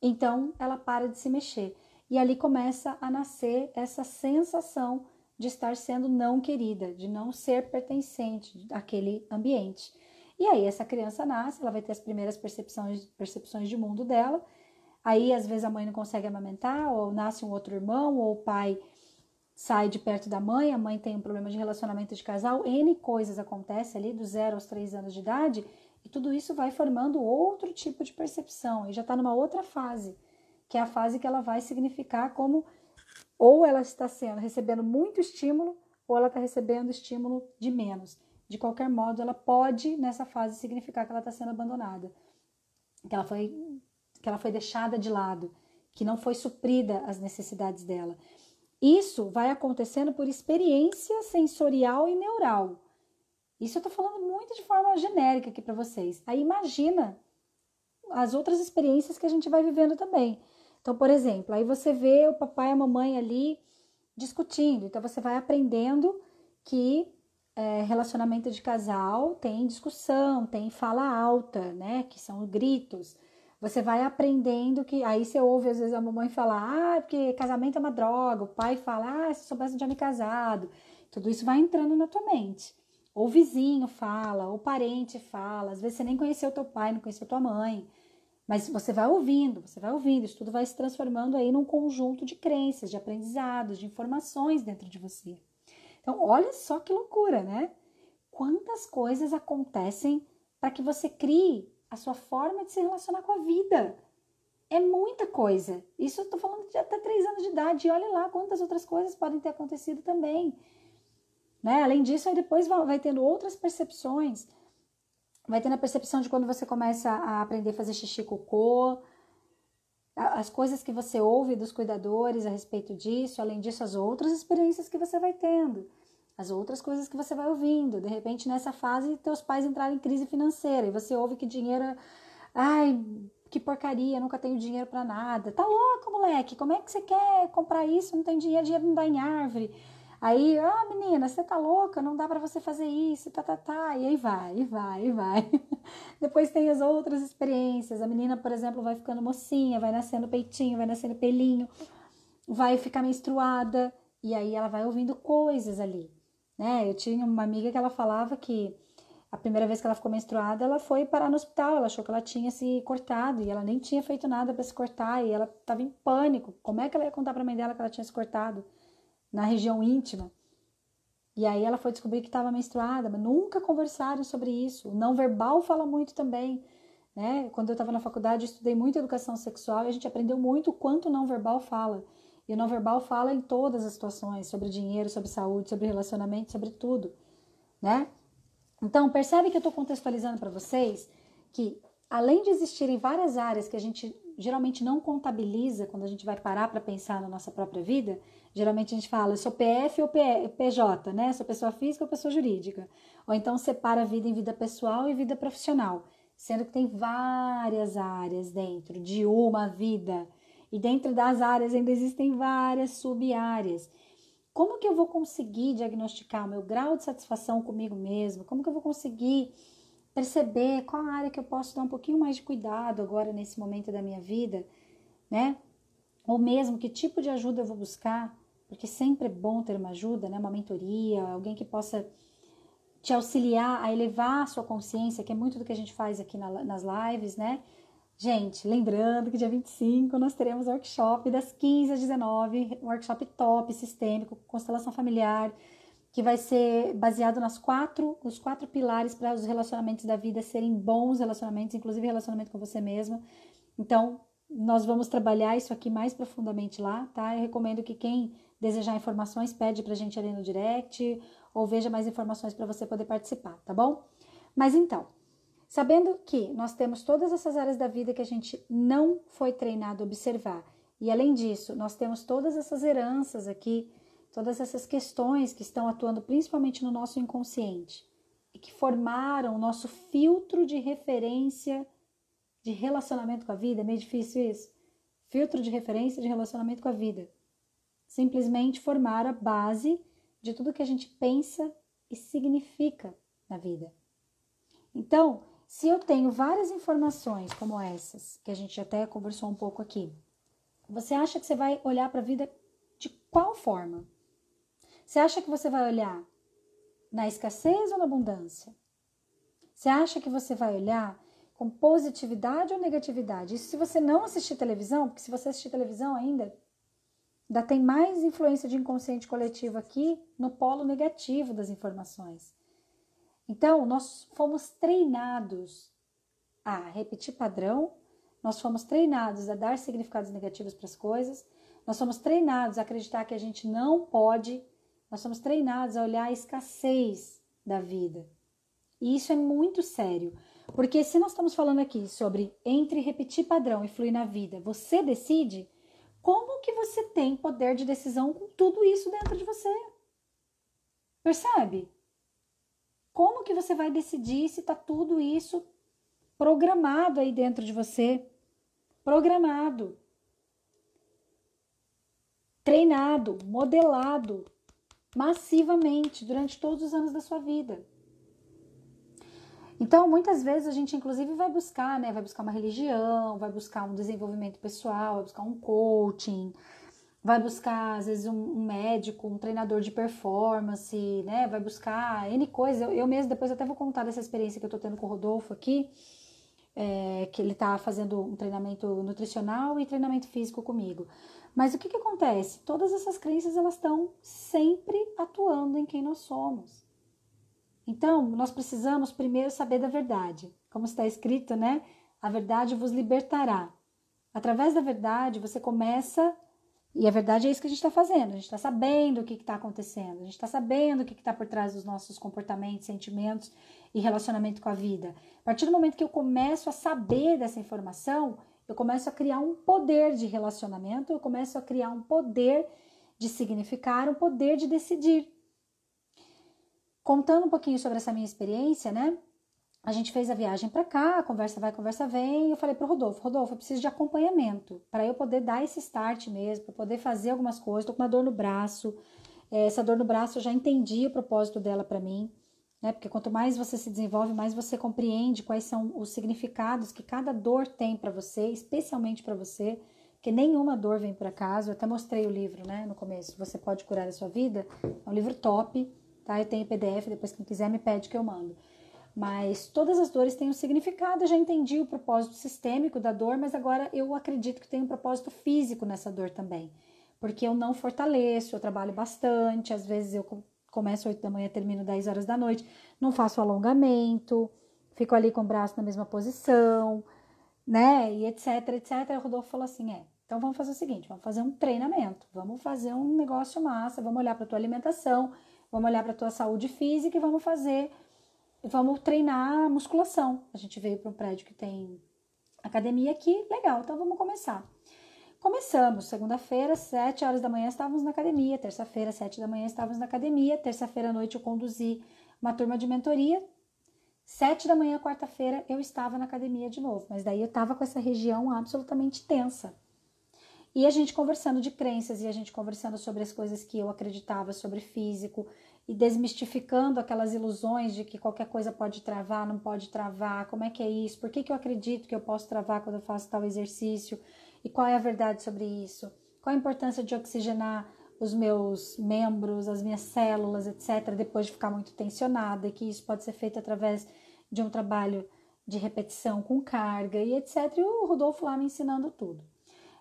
então ela para de se mexer. E ali começa a nascer essa sensação de estar sendo não querida, de não ser pertencente àquele ambiente. E aí essa criança nasce, ela vai ter as primeiras percepções de mundo dela. Aí às vezes a mãe não consegue amamentar, ou nasce um outro irmão, ou o pai sai de perto da mãe, a mãe tem um problema de relacionamento de casal, N coisas acontecem ali, do 0 aos 3 anos de idade, e tudo isso vai formando outro tipo de percepção, e já está numa outra fase, que é a fase que ela vai significar como ou ela está recebendo muito estímulo, ou ela está recebendo estímulo de menos. De qualquer modo, ela pode, nessa fase, significar que ela está sendo abandonada, que ela foi deixada de lado, que não foi suprida as necessidades dela. Isso vai acontecendo por experiência sensorial e neural. Isso eu tô falando muito de forma genérica aqui para vocês. Aí imagina as outras experiências que a gente vai vivendo também. Então, por exemplo, aí você vê o papai e a mamãe ali discutindo. Então, você vai aprendendo que relacionamento de casal tem discussão, tem fala alta, né? Que são gritos. Você vai aprendendo que... Aí você ouve, às vezes, a mamãe falar, porque casamento é uma droga. O pai fala, se soubesse não tinha me casado. Tudo isso vai entrando na tua mente. Ou o vizinho fala, ou o parente fala. Às vezes você nem conheceu teu pai, não conheceu tua mãe. Mas você vai ouvindo. Isso tudo vai se transformando aí num conjunto de crenças, de aprendizados, de informações dentro de você. Então, olha só que loucura, né? quantas coisas acontecem para que você crie a sua forma de se relacionar com a vida. É muita coisa. Isso eu estou falando de até 3 anos de idade. E olha lá quantas outras coisas podem ter acontecido também. Né? Além disso, aí depois vai tendo outras percepções. Vai tendo a percepção de quando você começa a aprender a fazer xixi e cocô, as coisas que você ouve dos cuidadores a respeito disso, além disso, as outras experiências que você vai tendo, as outras coisas que você vai ouvindo. De repente, nessa fase, teus pais entraram em crise financeira e você ouve que dinheiro... Ai, que porcaria, nunca tenho dinheiro pra nada. Tá louco, moleque, como é que você quer comprar isso? Não tem dinheiro, dinheiro não dá em árvore. Aí, menina, você tá louca, não dá pra você fazer isso, e aí vai. Depois tem as outras experiências. A menina, por exemplo, vai ficando mocinha, vai nascendo peitinho, vai nascendo pelinho, vai ficar menstruada, e aí ela vai ouvindo coisas ali, né? Eu tinha uma amiga que ela falava que a primeira vez que ela ficou menstruada, ela foi parar no hospital, ela achou que ela tinha se cortado, e ela nem tinha feito nada para se cortar, e ela estava em pânico. Como é que ela ia contar para a mãe dela que ela tinha se cortado na região íntima? E aí ela foi descobrir que estava menstruada, mas nunca conversaram sobre isso. O não verbal fala muito também, né? Quando eu estava na faculdade, eu estudei muito educação sexual e a gente aprendeu muito o quanto o não verbal fala. E o não verbal fala em todas as situações, sobre dinheiro, sobre saúde, sobre relacionamento, sobre tudo, né? Então, percebe que eu estou contextualizando para vocês que, além de existirem várias áreas que a gente geralmente não contabiliza quando a gente vai parar para pensar na nossa própria vida, geralmente a gente fala, eu sou PF ou PJ, né? Sou pessoa física ou pessoa jurídica. Ou então separa a vida em vida pessoal e vida profissional, sendo que tem várias áreas dentro de uma vida. E dentro das áreas ainda existem várias sub-áreas. Como que eu vou conseguir diagnosticar o meu grau de satisfação comigo mesmo? Como que eu vou conseguir perceber qual a área que eu posso dar um pouquinho mais de cuidado agora nesse momento da minha vida, né? Ou mesmo que tipo de ajuda eu vou buscar, porque sempre é bom ter uma ajuda, né? Uma mentoria, alguém que possa te auxiliar a elevar a sua consciência, que é muito do que a gente faz aqui nas lives, né? Gente, lembrando que dia 25 nós teremos workshop das 15 às 19, um workshop top, sistêmico, constelação familiar, que vai ser baseado nos 4 pilares para os relacionamentos da vida serem bons relacionamentos, inclusive relacionamento com você mesma. Então, nós vamos trabalhar isso aqui mais profundamente lá, tá? Eu recomendo que quem desejar informações pede pra gente ali no direct ou veja mais informações para você poder participar, tá bom? Mas então, sabendo que nós temos todas essas áreas da vida que a gente não foi treinado a observar, e além disso, nós temos todas essas heranças aqui, todas essas questões que estão atuando principalmente no nosso inconsciente e que formaram o nosso filtro de referência de relacionamento com a vida. É meio difícil isso. Filtro de referência de relacionamento com a vida. Simplesmente formar a base de tudo que a gente pensa e significa na vida. Então, se eu tenho várias informações como essas, que a gente até conversou um pouco aqui, você acha que você vai olhar para a vida de qual forma? Você acha que você vai olhar na escassez ou na abundância? Você acha que você vai olhar com positividade ou negatividade? Isso se você não assistir televisão, porque se você assistir televisão ainda tem mais influência de inconsciente coletivo aqui no polo negativo das informações. Então, nós fomos treinados a repetir padrão, nós fomos treinados a dar significados negativos para as coisas, nós fomos treinados a acreditar que a gente não pode, nós somos treinados a olhar a escassez da vida. E isso é muito sério, porque se nós estamos falando aqui sobre entre repetir padrão e fluir na vida, você decide, como que você tem poder de decisão com tudo isso dentro de você? Percebe? Como que você vai decidir se está tudo isso programado aí dentro de você? Programado, treinado, modelado massivamente durante todos os anos da sua vida. Então, muitas vezes a gente inclusive vai buscar, né? Vai buscar uma religião, vai buscar um desenvolvimento pessoal, vai buscar um coaching, vai buscar, às vezes, um médico, um treinador de performance, né? Vai buscar N coisas. Eu mesmo, depois até vou contar dessa experiência que eu tô tendo com o Rodolfo aqui, que ele tá fazendo um treinamento nutricional e treinamento físico comigo. Mas o que acontece? Todas essas crenças, elas estão sempre atuando em quem nós somos. Então, nós precisamos primeiro saber da verdade. Como está escrito, né? A verdade vos libertará. Através da verdade, você começa... E a verdade é isso que a gente está fazendo. A gente está sabendo o que está acontecendo. A gente está sabendo o que está por trás dos nossos comportamentos, sentimentos e relacionamento com a vida. A partir do momento que eu começo a saber dessa informação, eu começo a criar um poder de relacionamento, eu começo a criar um poder de significar, um poder de decidir. Contando um pouquinho sobre essa minha experiência, né? A gente fez a viagem para cá, conversa vai, conversa vem. Eu falei para o Rodolfo, eu preciso de acompanhamento para eu poder dar esse start mesmo, para poder fazer algumas coisas. Tô com uma dor no braço. Essa dor no braço eu já entendi o propósito dela para mim, né? Porque quanto mais você se desenvolve, mais você compreende quais são os significados que cada dor tem para você, especialmente para você, porque nenhuma dor vem por acaso. Eu até mostrei o livro, né, no começo. Você pode curar a sua vida. É um livro top, tá? Eu tenho PDF, depois quem quiser me pede que eu mando. Mas todas as dores têm um significado, eu já entendi o propósito sistêmico da dor, mas agora eu acredito que tem um propósito físico nessa dor também. Porque eu não fortaleço, eu trabalho bastante, às vezes eu começo 8 da manhã, termino 10 horas da noite, não faço alongamento, fico ali com o braço na mesma posição, né, e etc, etc. Aí o Rodolfo falou assim, então vamos fazer o seguinte, vamos fazer um treinamento, vamos fazer um negócio massa, vamos olhar para tua alimentação, vamos olhar para tua saúde física e vamos treinar musculação. A gente veio para um prédio que tem academia aqui, legal, então vamos começar. Começamos, segunda-feira, 7 horas da manhã estávamos na academia, terça-feira, 7 da manhã estávamos na academia, terça-feira à noite eu conduzi uma turma de mentoria, 7 da manhã, quarta-feira, eu estava na academia de novo, mas daí eu estava com essa região absolutamente tensa. E a gente conversando de crenças, e a gente conversando sobre as coisas que eu acreditava sobre físico, e desmistificando aquelas ilusões de que qualquer coisa pode travar, não pode travar, como é que é isso, por que eu acredito que eu posso travar quando eu faço tal exercício, e qual é a verdade sobre isso, qual a importância de oxigenar os meus membros, as minhas células, etc., depois de ficar muito tensionada, e que isso pode ser feito através de um trabalho de repetição com carga, e etc., e o Rodolfo lá me ensinando tudo.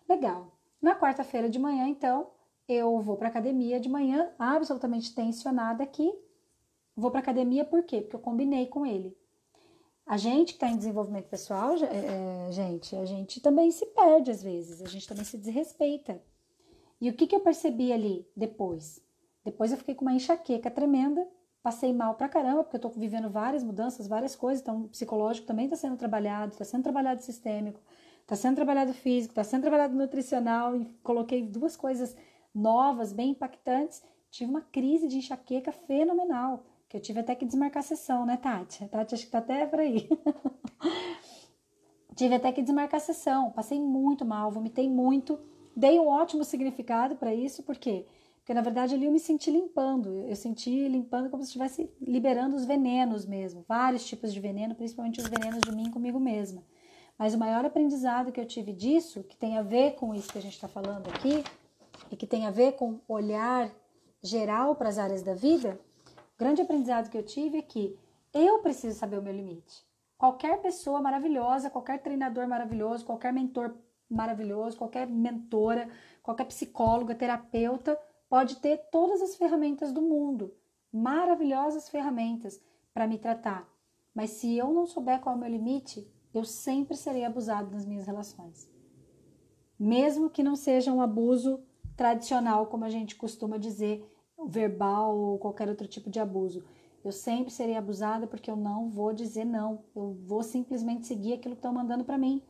Legal. Na quarta-feira de manhã, então, eu vou para academia de manhã, absolutamente tensionada aqui. Vou para academia por quê? Porque eu combinei com ele. A gente que está em desenvolvimento pessoal, gente, a gente também se perde às vezes, a gente também se desrespeita. E o que eu percebi ali depois? Depois eu fiquei com uma enxaqueca tremenda, passei mal pra caramba, porque eu tô vivendo várias mudanças, várias coisas, então o psicológico também está sendo trabalhado sistêmico, está sendo trabalhado físico, está sendo trabalhado nutricional, e coloquei duas coisas novas, bem impactantes. Tive uma crise de enxaqueca fenomenal, que eu tive até que desmarcar a sessão, né, Tati? A Tati acho que tá até por aí. Tive até que desmarcar a sessão, passei muito mal, vomitei muito, dei um ótimo significado para isso, por quê? Porque na verdade ali eu me senti limpando, eu senti limpando como se estivesse liberando os venenos mesmo, vários tipos de veneno, principalmente os venenos de mim comigo mesma. Mas o maior aprendizado que eu tive disso, que tem a ver com isso que a gente está falando aqui, e que tem a ver com olhar geral para as áreas da vida, o grande aprendizado que eu tive é que eu preciso saber o meu limite. Qualquer pessoa maravilhosa, qualquer treinador maravilhoso, qualquer mentor maravilhoso, qualquer mentora, qualquer psicóloga, terapeuta, pode ter todas as ferramentas do mundo, maravilhosas ferramentas para me tratar. Mas se eu não souber qual é o meu limite, eu sempre serei abusado nas minhas relações. Mesmo que não seja um abuso tradicional, como a gente costuma dizer, verbal ou qualquer outro tipo de abuso. Eu sempre serei abusada porque eu não vou dizer não. Eu vou simplesmente seguir aquilo que estão mandando para mim.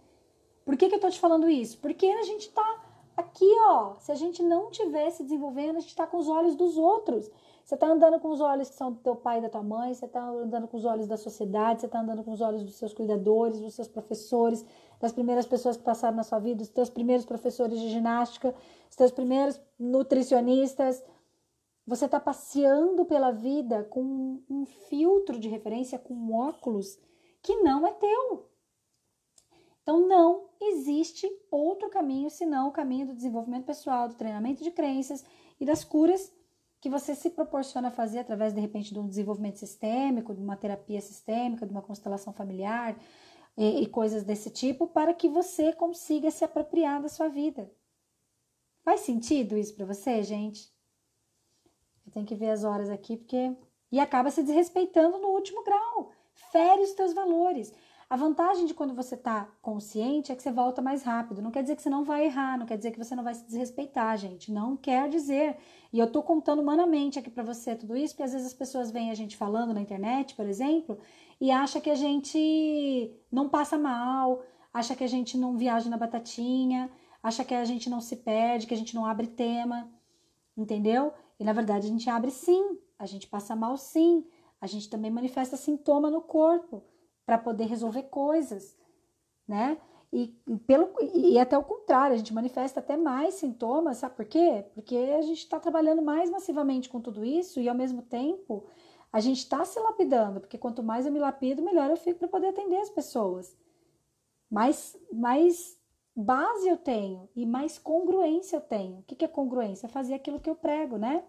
Por que eu tô te falando isso? Porque a gente tá aqui, ó. Se a gente não estiver se desenvolvendo, a gente tá com os olhos dos outros. Você tá andando com os olhos que são do teu pai e da tua mãe, você tá andando com os olhos da sociedade, você tá andando com os olhos dos seus cuidadores, dos seus professores, das primeiras pessoas que passaram na sua vida, dos teus primeiros professores de ginástica, dos teus primeiros nutricionistas. Você está passeando pela vida com um filtro de referência, com um óculos que não é teu. Então, não existe outro caminho senão o caminho do desenvolvimento pessoal, do treinamento de crenças e das curas que você se proporciona a fazer através, de repente, de um desenvolvimento sistêmico, de uma terapia sistêmica, de uma constelação familiar e coisas desse tipo, para que você consiga se apropriar da sua vida. Faz sentido isso para você, gente? Eu tenho que ver as horas aqui, porque e acaba se desrespeitando no último grau. Fere os teus valores. A vantagem de quando você está consciente é que você volta mais rápido. Não quer dizer que você não vai errar, não quer dizer que você não vai se desrespeitar, gente. Não quer dizer. E eu tô contando humanamente aqui para você tudo isso, porque às vezes as pessoas veem a gente falando na internet, por exemplo, e acha que a gente não passa mal, acha que a gente não viaja na batatinha, acha que a gente não se perde, que a gente não abre tema, entendeu? E na verdade a gente abre sim, a gente passa mal sim, a gente também manifesta sintoma no corpo para poder resolver coisas, né? E até o contrário, a gente manifesta até mais sintomas, sabe por quê? Porque a gente está trabalhando mais massivamente com tudo isso e ao mesmo tempo a gente está se lapidando, porque quanto mais eu me lapido, melhor eu fico para poder atender as pessoas. Mais base eu tenho e mais congruência eu tenho. O que é congruência? É fazer aquilo que eu prego, né?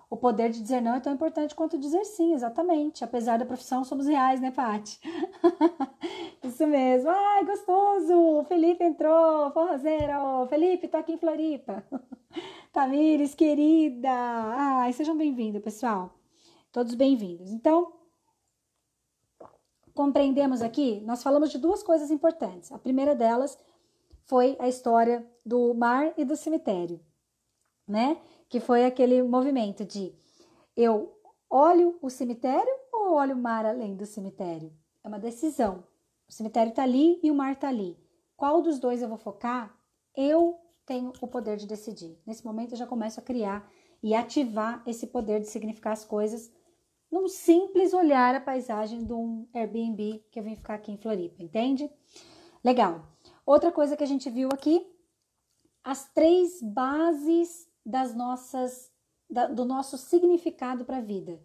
O poder de dizer não é tão importante quanto dizer sim, exatamente. Apesar da profissão, somos reais, né, Paty? Isso mesmo. Ai, gostoso! O Felipe entrou, forrozeiro! Felipe, tô aqui em Floripa. Tamires, querida! Ai, sejam bem-vindos, pessoal. Todos bem-vindos. Então, compreendemos aqui, nós falamos de duas coisas importantes. A primeira delas foi a história do mar e do cemitério, né? Que foi aquele movimento de eu olho o cemitério ou olho o mar além do cemitério? É uma decisão. O cemitério está ali e o mar está ali. Qual dos dois eu vou focar? Eu tenho o poder de decidir. Nesse momento eu já começo a criar e ativar esse poder de significar as coisas num simples olhar a paisagem de um Airbnb que eu vim ficar aqui em Floripa, entende? Legal. Outra coisa que a gente viu aqui, as 3 bases do nosso significado para a vida.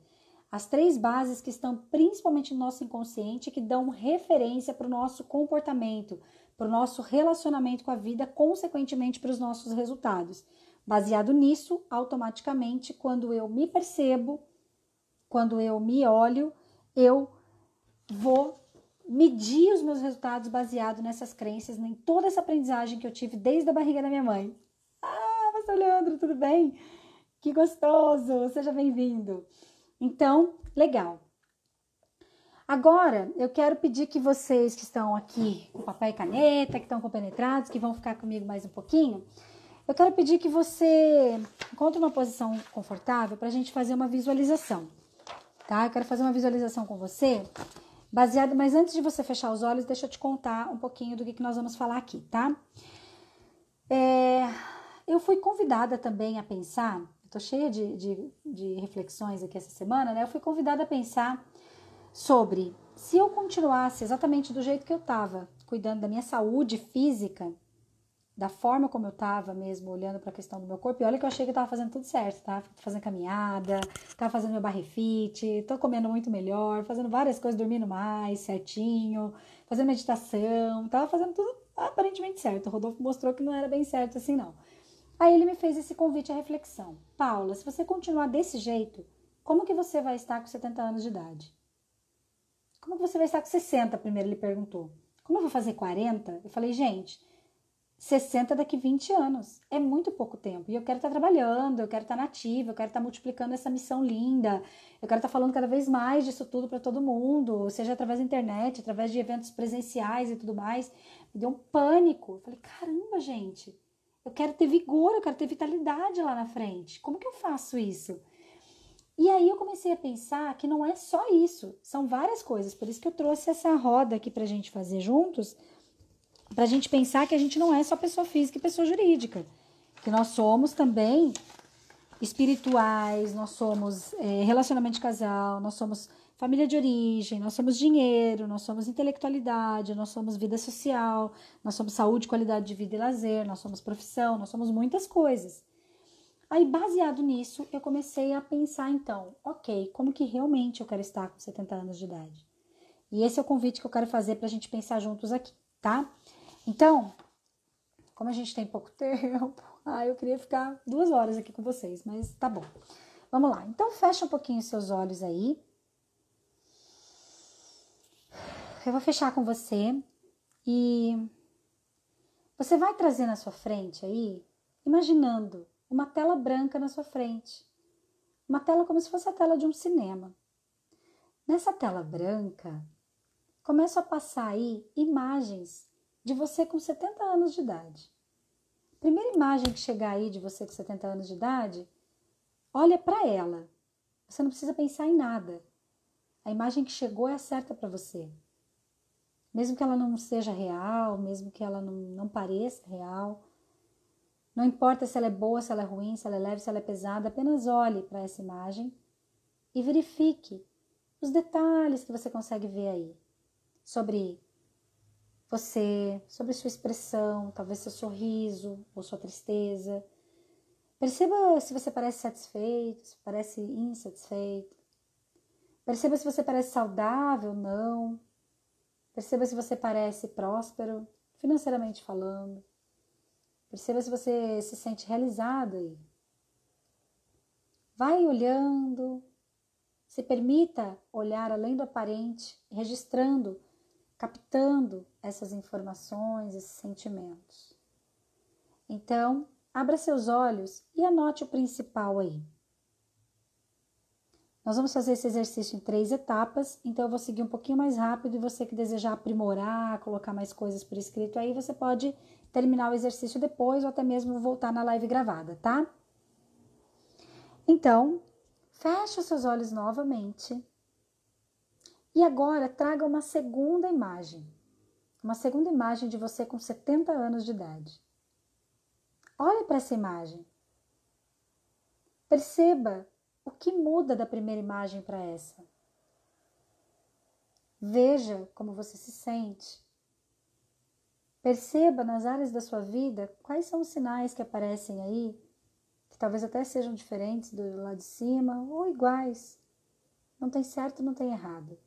As 3 bases que estão principalmente no nosso inconsciente, que dão referência para o nosso comportamento, para o nosso relacionamento com a vida, consequentemente para os nossos resultados. Baseado nisso, automaticamente, quando eu me percebo, quando eu me olho, eu vou medir os meus resultados baseado nessas crenças, em toda essa aprendizagem que eu tive desde a barriga da minha mãe. Ah, pastor Leandro, tudo bem? Que gostoso, seja bem-vindo. Então, legal. Agora, eu quero pedir que vocês que estão aqui com papel e caneta, que estão compenetrados, que vão ficar comigo mais um pouquinho, eu quero pedir que você encontre uma posição confortável para a gente fazer uma visualização, tá? Eu quero fazer uma visualização com você, baseado, mas antes de você fechar os olhos, deixa eu te contar um pouquinho do que nós vamos falar aqui, tá? Eu fui convidada também a pensar, eu tô cheia de reflexões aqui essa semana, né? Eu fui convidada a pensar sobre se eu continuasse exatamente do jeito que eu tava, cuidando da minha saúde física, da forma como eu tava mesmo, olhando para a questão do meu corpo, e olha que eu achei que eu tava fazendo tudo certo, tá? Fazendo caminhada, tava fazendo meu barre fit, tô comendo muito melhor, fazendo várias coisas, dormindo mais, certinho, fazendo meditação, tava fazendo tudo aparentemente certo. O Rodolfo mostrou que não era bem certo assim, não. Aí ele me fez esse convite à reflexão. Paula, se você continuar desse jeito, como que você vai estar com 70 anos de idade? Como que você vai estar com 60? Primeiro ele perguntou. Como eu vou fazer 40? Eu falei, gente, 60 daqui 20 anos. É muito pouco tempo. E eu quero estar trabalhando, eu quero estar nativa, eu quero estar multiplicando essa missão linda. Eu quero estar falando cada vez mais disso tudo para todo mundo, seja através da internet, através de eventos presenciais e tudo mais. Me deu um pânico. Eu falei, caramba, gente, eu quero ter vigor, eu quero ter vitalidade lá na frente. Como que eu faço isso? E aí eu comecei a pensar que não é só isso, são várias coisas. Por isso que eu trouxe essa roda aqui pra gente fazer juntos, pra gente pensar que a gente não é só pessoa física e pessoa jurídica, que nós somos também espirituais, nós somos relacionamento de casal, nós somos família de origem, nós somos dinheiro, nós somos intelectualidade, nós somos vida social, nós somos saúde, qualidade de vida e lazer, nós somos profissão, nós somos muitas coisas. Aí, baseado nisso, eu comecei a pensar, então, ok, como que realmente eu quero estar com 70 anos de idade? E esse é o convite que eu quero fazer pra gente pensar juntos aqui, tá? Então, como a gente tem pouco tempo, eu queria ficar 2 horas aqui com vocês, mas tá bom. Vamos lá. Então, fecha um pouquinho os seus olhos aí. Eu vou fechar com você e você vai trazer na sua frente aí, imaginando uma tela branca na sua frente, uma tela como se fosse a tela de um cinema. Nessa tela branca, começam a passar aí imagens de você com 70 anos de idade. Primeira imagem que chegar aí de você com 70 anos de idade, olha para ela. Você não precisa pensar em nada. A imagem que chegou é a certa para você. Mesmo que ela não seja real, mesmo que ela não pareça real. Não importa se ela é boa, se ela é ruim, se ela é leve, se ela é pesada. Apenas olhe para essa imagem e verifique os detalhes que você consegue ver aí. Sobre você, sobre sua expressão, talvez seu sorriso ou sua tristeza. Perceba se você parece satisfeito, se parece insatisfeito. Perceba se você parece saudável ou não. Perceba se você parece próspero, financeiramente falando. Perceba se você se sente realizado aí. Vai olhando, se permita olhar além do aparente, registrando, captando essas informações, esses sentimentos. Então, abra seus olhos e anote o principal aí. Nós vamos fazer esse exercício em 3 etapas, então eu vou seguir um pouquinho mais rápido e você que desejar aprimorar, colocar mais coisas por escrito aí, você pode terminar o exercício depois ou até mesmo voltar na live gravada, tá? Então, feche os seus olhos novamente e agora traga uma segunda imagem de você com 70 anos de idade. Olhe para essa imagem. Perceba o que muda da primeira imagem para essa. Veja como você se sente. Perceba nas áreas da sua vida quais são os sinais que aparecem aí, que talvez até sejam diferentes do lado de cima ou iguais. Não tem certo, não tem errado.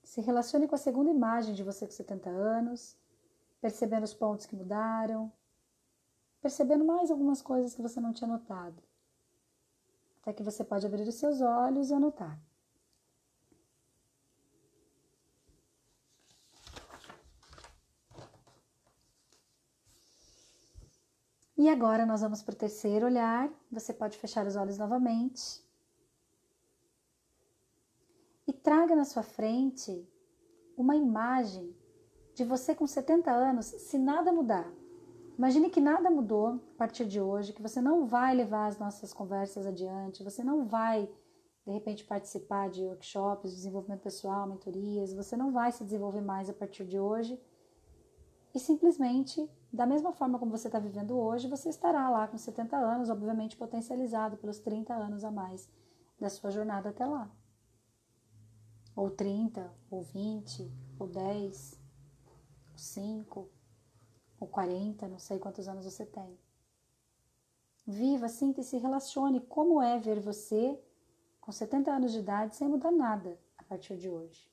Se relacione com a segunda imagem de você com 70 anos, percebendo os pontos que mudaram, percebendo mais algumas coisas que você não tinha notado. Até que você pode abrir os seus olhos e anotar. E agora nós vamos para o terceiro olhar. Você pode fechar os olhos novamente. E traga na sua frente uma imagem de você com 70 anos, se nada mudar. Imagine que nada mudou a partir de hoje, que você não vai levar as nossas conversas adiante, você não vai, de repente, participar de workshops, desenvolvimento pessoal, mentorias, você não vai se desenvolver mais a partir de hoje. E simplesmente, da mesma forma como você está vivendo hoje, você estará lá com 70 anos, obviamente potencializado pelos 30 anos a mais da sua jornada até lá. Ou 30, ou 20, ou 10, ou 5, ou 40, não sei quantos anos você tem. Viva, sinta e se relacione como é ver você com 70 anos de idade sem mudar nada a partir de hoje.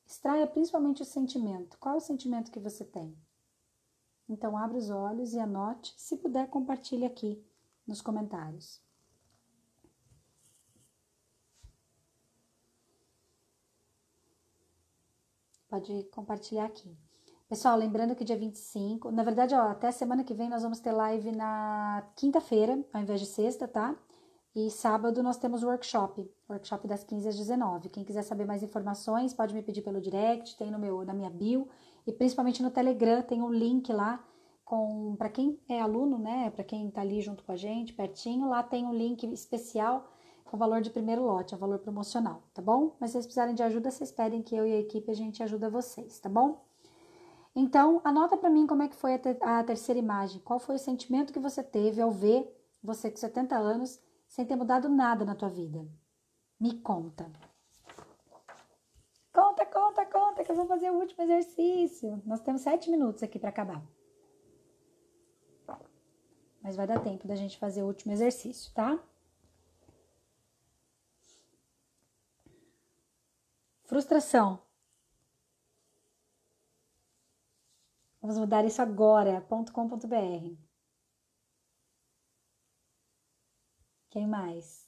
Extraia principalmente o sentimento. Qual é o sentimento que você tem? Então, abra os olhos e anote. Se puder, compartilhe aqui nos comentários. Pode compartilhar aqui. Pessoal, lembrando que dia 25, na verdade, até semana que vem nós vamos ter live na quinta-feira, ao invés de sexta, tá? E sábado nós temos workshop das 15 às 19. Quem quiser saber mais informações, pode me pedir pelo direct, tem na minha bio, e principalmente no Telegram, tem um link lá, para quem é aluno, né, para quem tá ali junto com a gente, pertinho, lá tem um link especial com o valor de primeiro lote, é um valor promocional, tá bom? Mas se vocês precisarem de ajuda, vocês pedem que eu e a equipe, a gente ajuda vocês, tá bom? Então, anota para mim como é que foi a terceira imagem, qual foi o sentimento que você teve ao ver você com 70 anos, sem ter mudado nada na tua vida. Me conta. Conta, que eu vou fazer o último exercício. Nós temos 7 minutos aqui para acabar. Mas vai dar tempo da gente fazer o último exercício, tá? Frustração. Vamos mudar isso agora, .com.br. Quem mais?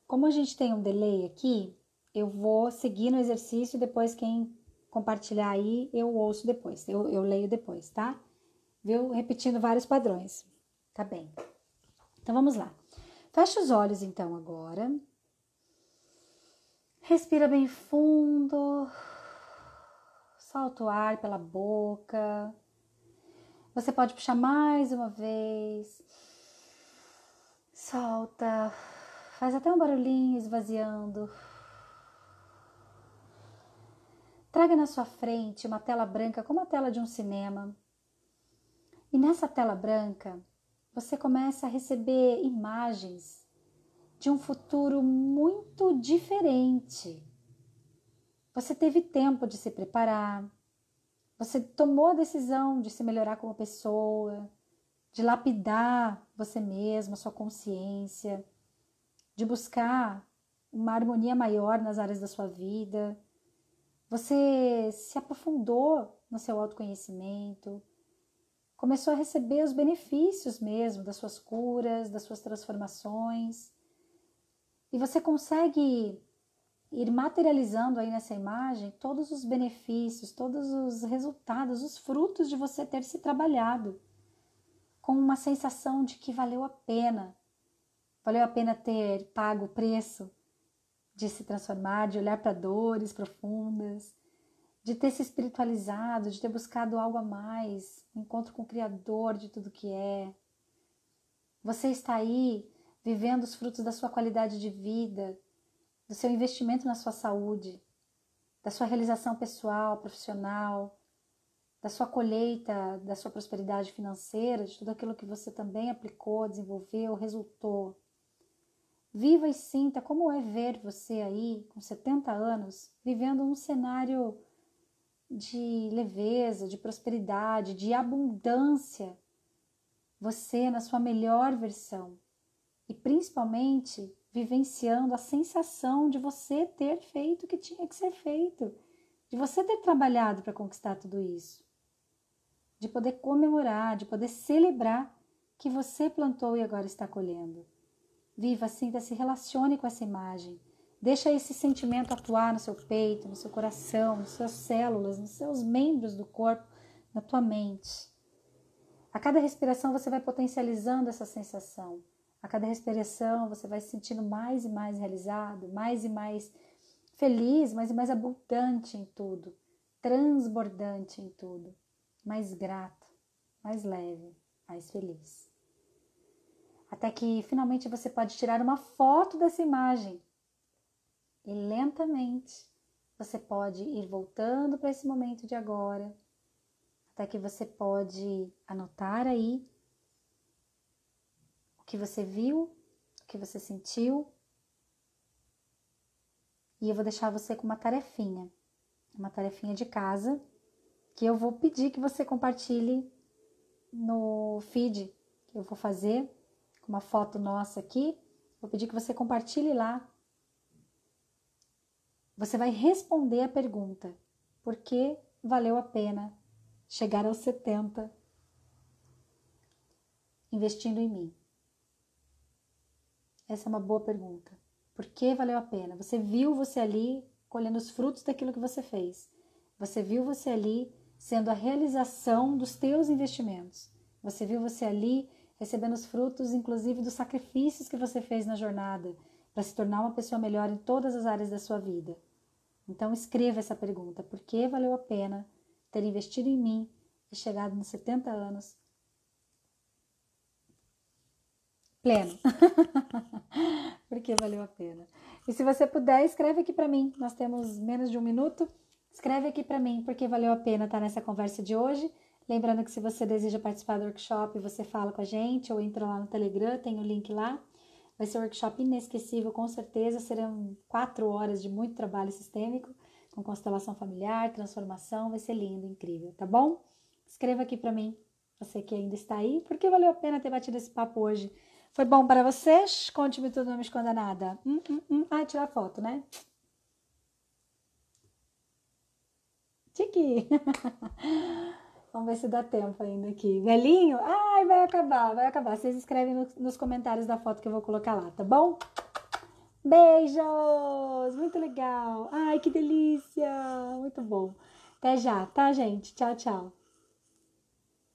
Como a gente tem um delay aqui, eu vou seguir no exercício, depois quem compartilhar aí, eu ouço depois, eu leio depois, tá? viu? Repetindo vários padrões. Tá bem. Então, vamos lá. Fecha os olhos, então, agora. Respira bem fundo. Solta o ar pela boca. Você pode puxar mais uma vez. Solta. Faz até um barulhinho esvaziando. Traga na sua frente uma tela branca como a tela de um cinema. E nessa tela branca, você começa a receber imagens de um futuro muito diferente. Você teve tempo de se preparar, você tomou a decisão de se melhorar como pessoa, de lapidar você mesma, sua consciência, de buscar uma harmonia maior nas áreas da sua vida. Você se aprofundou no seu autoconhecimento, começou a receber os benefícios mesmo das suas curas, das suas transformações. E você consegue ir materializando aí nessa imagem todos os benefícios, todos os resultados, os frutos de você ter se trabalhado, com uma sensação de que valeu a pena ter pago o preço de se transformar, de olhar para dores profundas, de ter se espiritualizado, de ter buscado algo a mais, um encontro com o Criador de tudo que é. Você está aí vivendo os frutos da sua qualidade de vida, do seu investimento na sua saúde, da sua realização pessoal, profissional, da sua colheita, da sua prosperidade financeira, de tudo aquilo que você também aplicou, desenvolveu, resultou. Viva e sinta como é ver você aí, com 70 anos, vivendo um cenário de leveza, de prosperidade, de abundância. Você na sua melhor versão. E principalmente vivenciando a sensação de você ter feito o que tinha que ser feito, de você ter trabalhado para conquistar tudo isso, de poder comemorar, de poder celebrar que você plantou e agora está colhendo. Viva, sinta, se relacione com essa imagem, deixa esse sentimento atuar no seu peito, no seu coração, nas suas células, nos seus membros do corpo, na tua mente. A cada respiração você vai potencializando essa sensação. A cada respiração você vai se sentindo mais e mais realizado, mais e mais feliz, mais e mais abundante em tudo, transbordante em tudo, mais grato, mais leve, mais feliz. Até que finalmente você pode tirar uma foto dessa imagem e lentamente você pode ir voltando para esse momento de agora, até que você pode anotar aí o que você viu, o que você sentiu. E eu vou deixar você com uma tarefinha de casa, que eu vou pedir que você compartilhe no feed que eu vou fazer, com uma foto nossa aqui. Vou pedir que você compartilhe lá. Você vai responder a pergunta: por que valeu a pena chegar aos 70 investindo em mim? Essa é uma boa pergunta. Por que valeu a pena? Você viu você ali colhendo os frutos daquilo que você fez. Você viu você ali sendo a realização dos teus investimentos. Você viu você ali recebendo os frutos, inclusive, dos sacrifícios que você fez na jornada para se tornar uma pessoa melhor em todas as áreas da sua vida. Então, escreva essa pergunta. Por que valeu a pena ter investido em mim e chegado nos 70 anos pleno? Porque valeu a pena. E se você puder, escreve aqui para mim. Nós temos menos de 1 minuto. Escreve aqui para mim porque valeu a pena estar nessa conversa de hoje. Lembrando que se você deseja participar do workshop, você fala com a gente ou entra lá no Telegram, tem o link lá. Vai ser um workshop inesquecível, com certeza. Serão 4 horas de muito trabalho sistêmico, com constelação familiar, transformação. Vai ser lindo, incrível, tá bom? Escreva aqui para mim, você que ainda está aí, porque valeu a pena ter batido esse papo hoje. Foi bom para vocês? Conte-me tudo, não me esconda nada. Tirar foto, né? Tiki! Vamos ver se dá tempo ainda aqui. Velhinho? Ai, vai acabar. Vocês escrevem nos comentários da foto que eu vou colocar lá, tá bom? Beijos! Muito legal! Ai, que delícia! Muito bom. Até já, tá, gente? Tchau, tchau.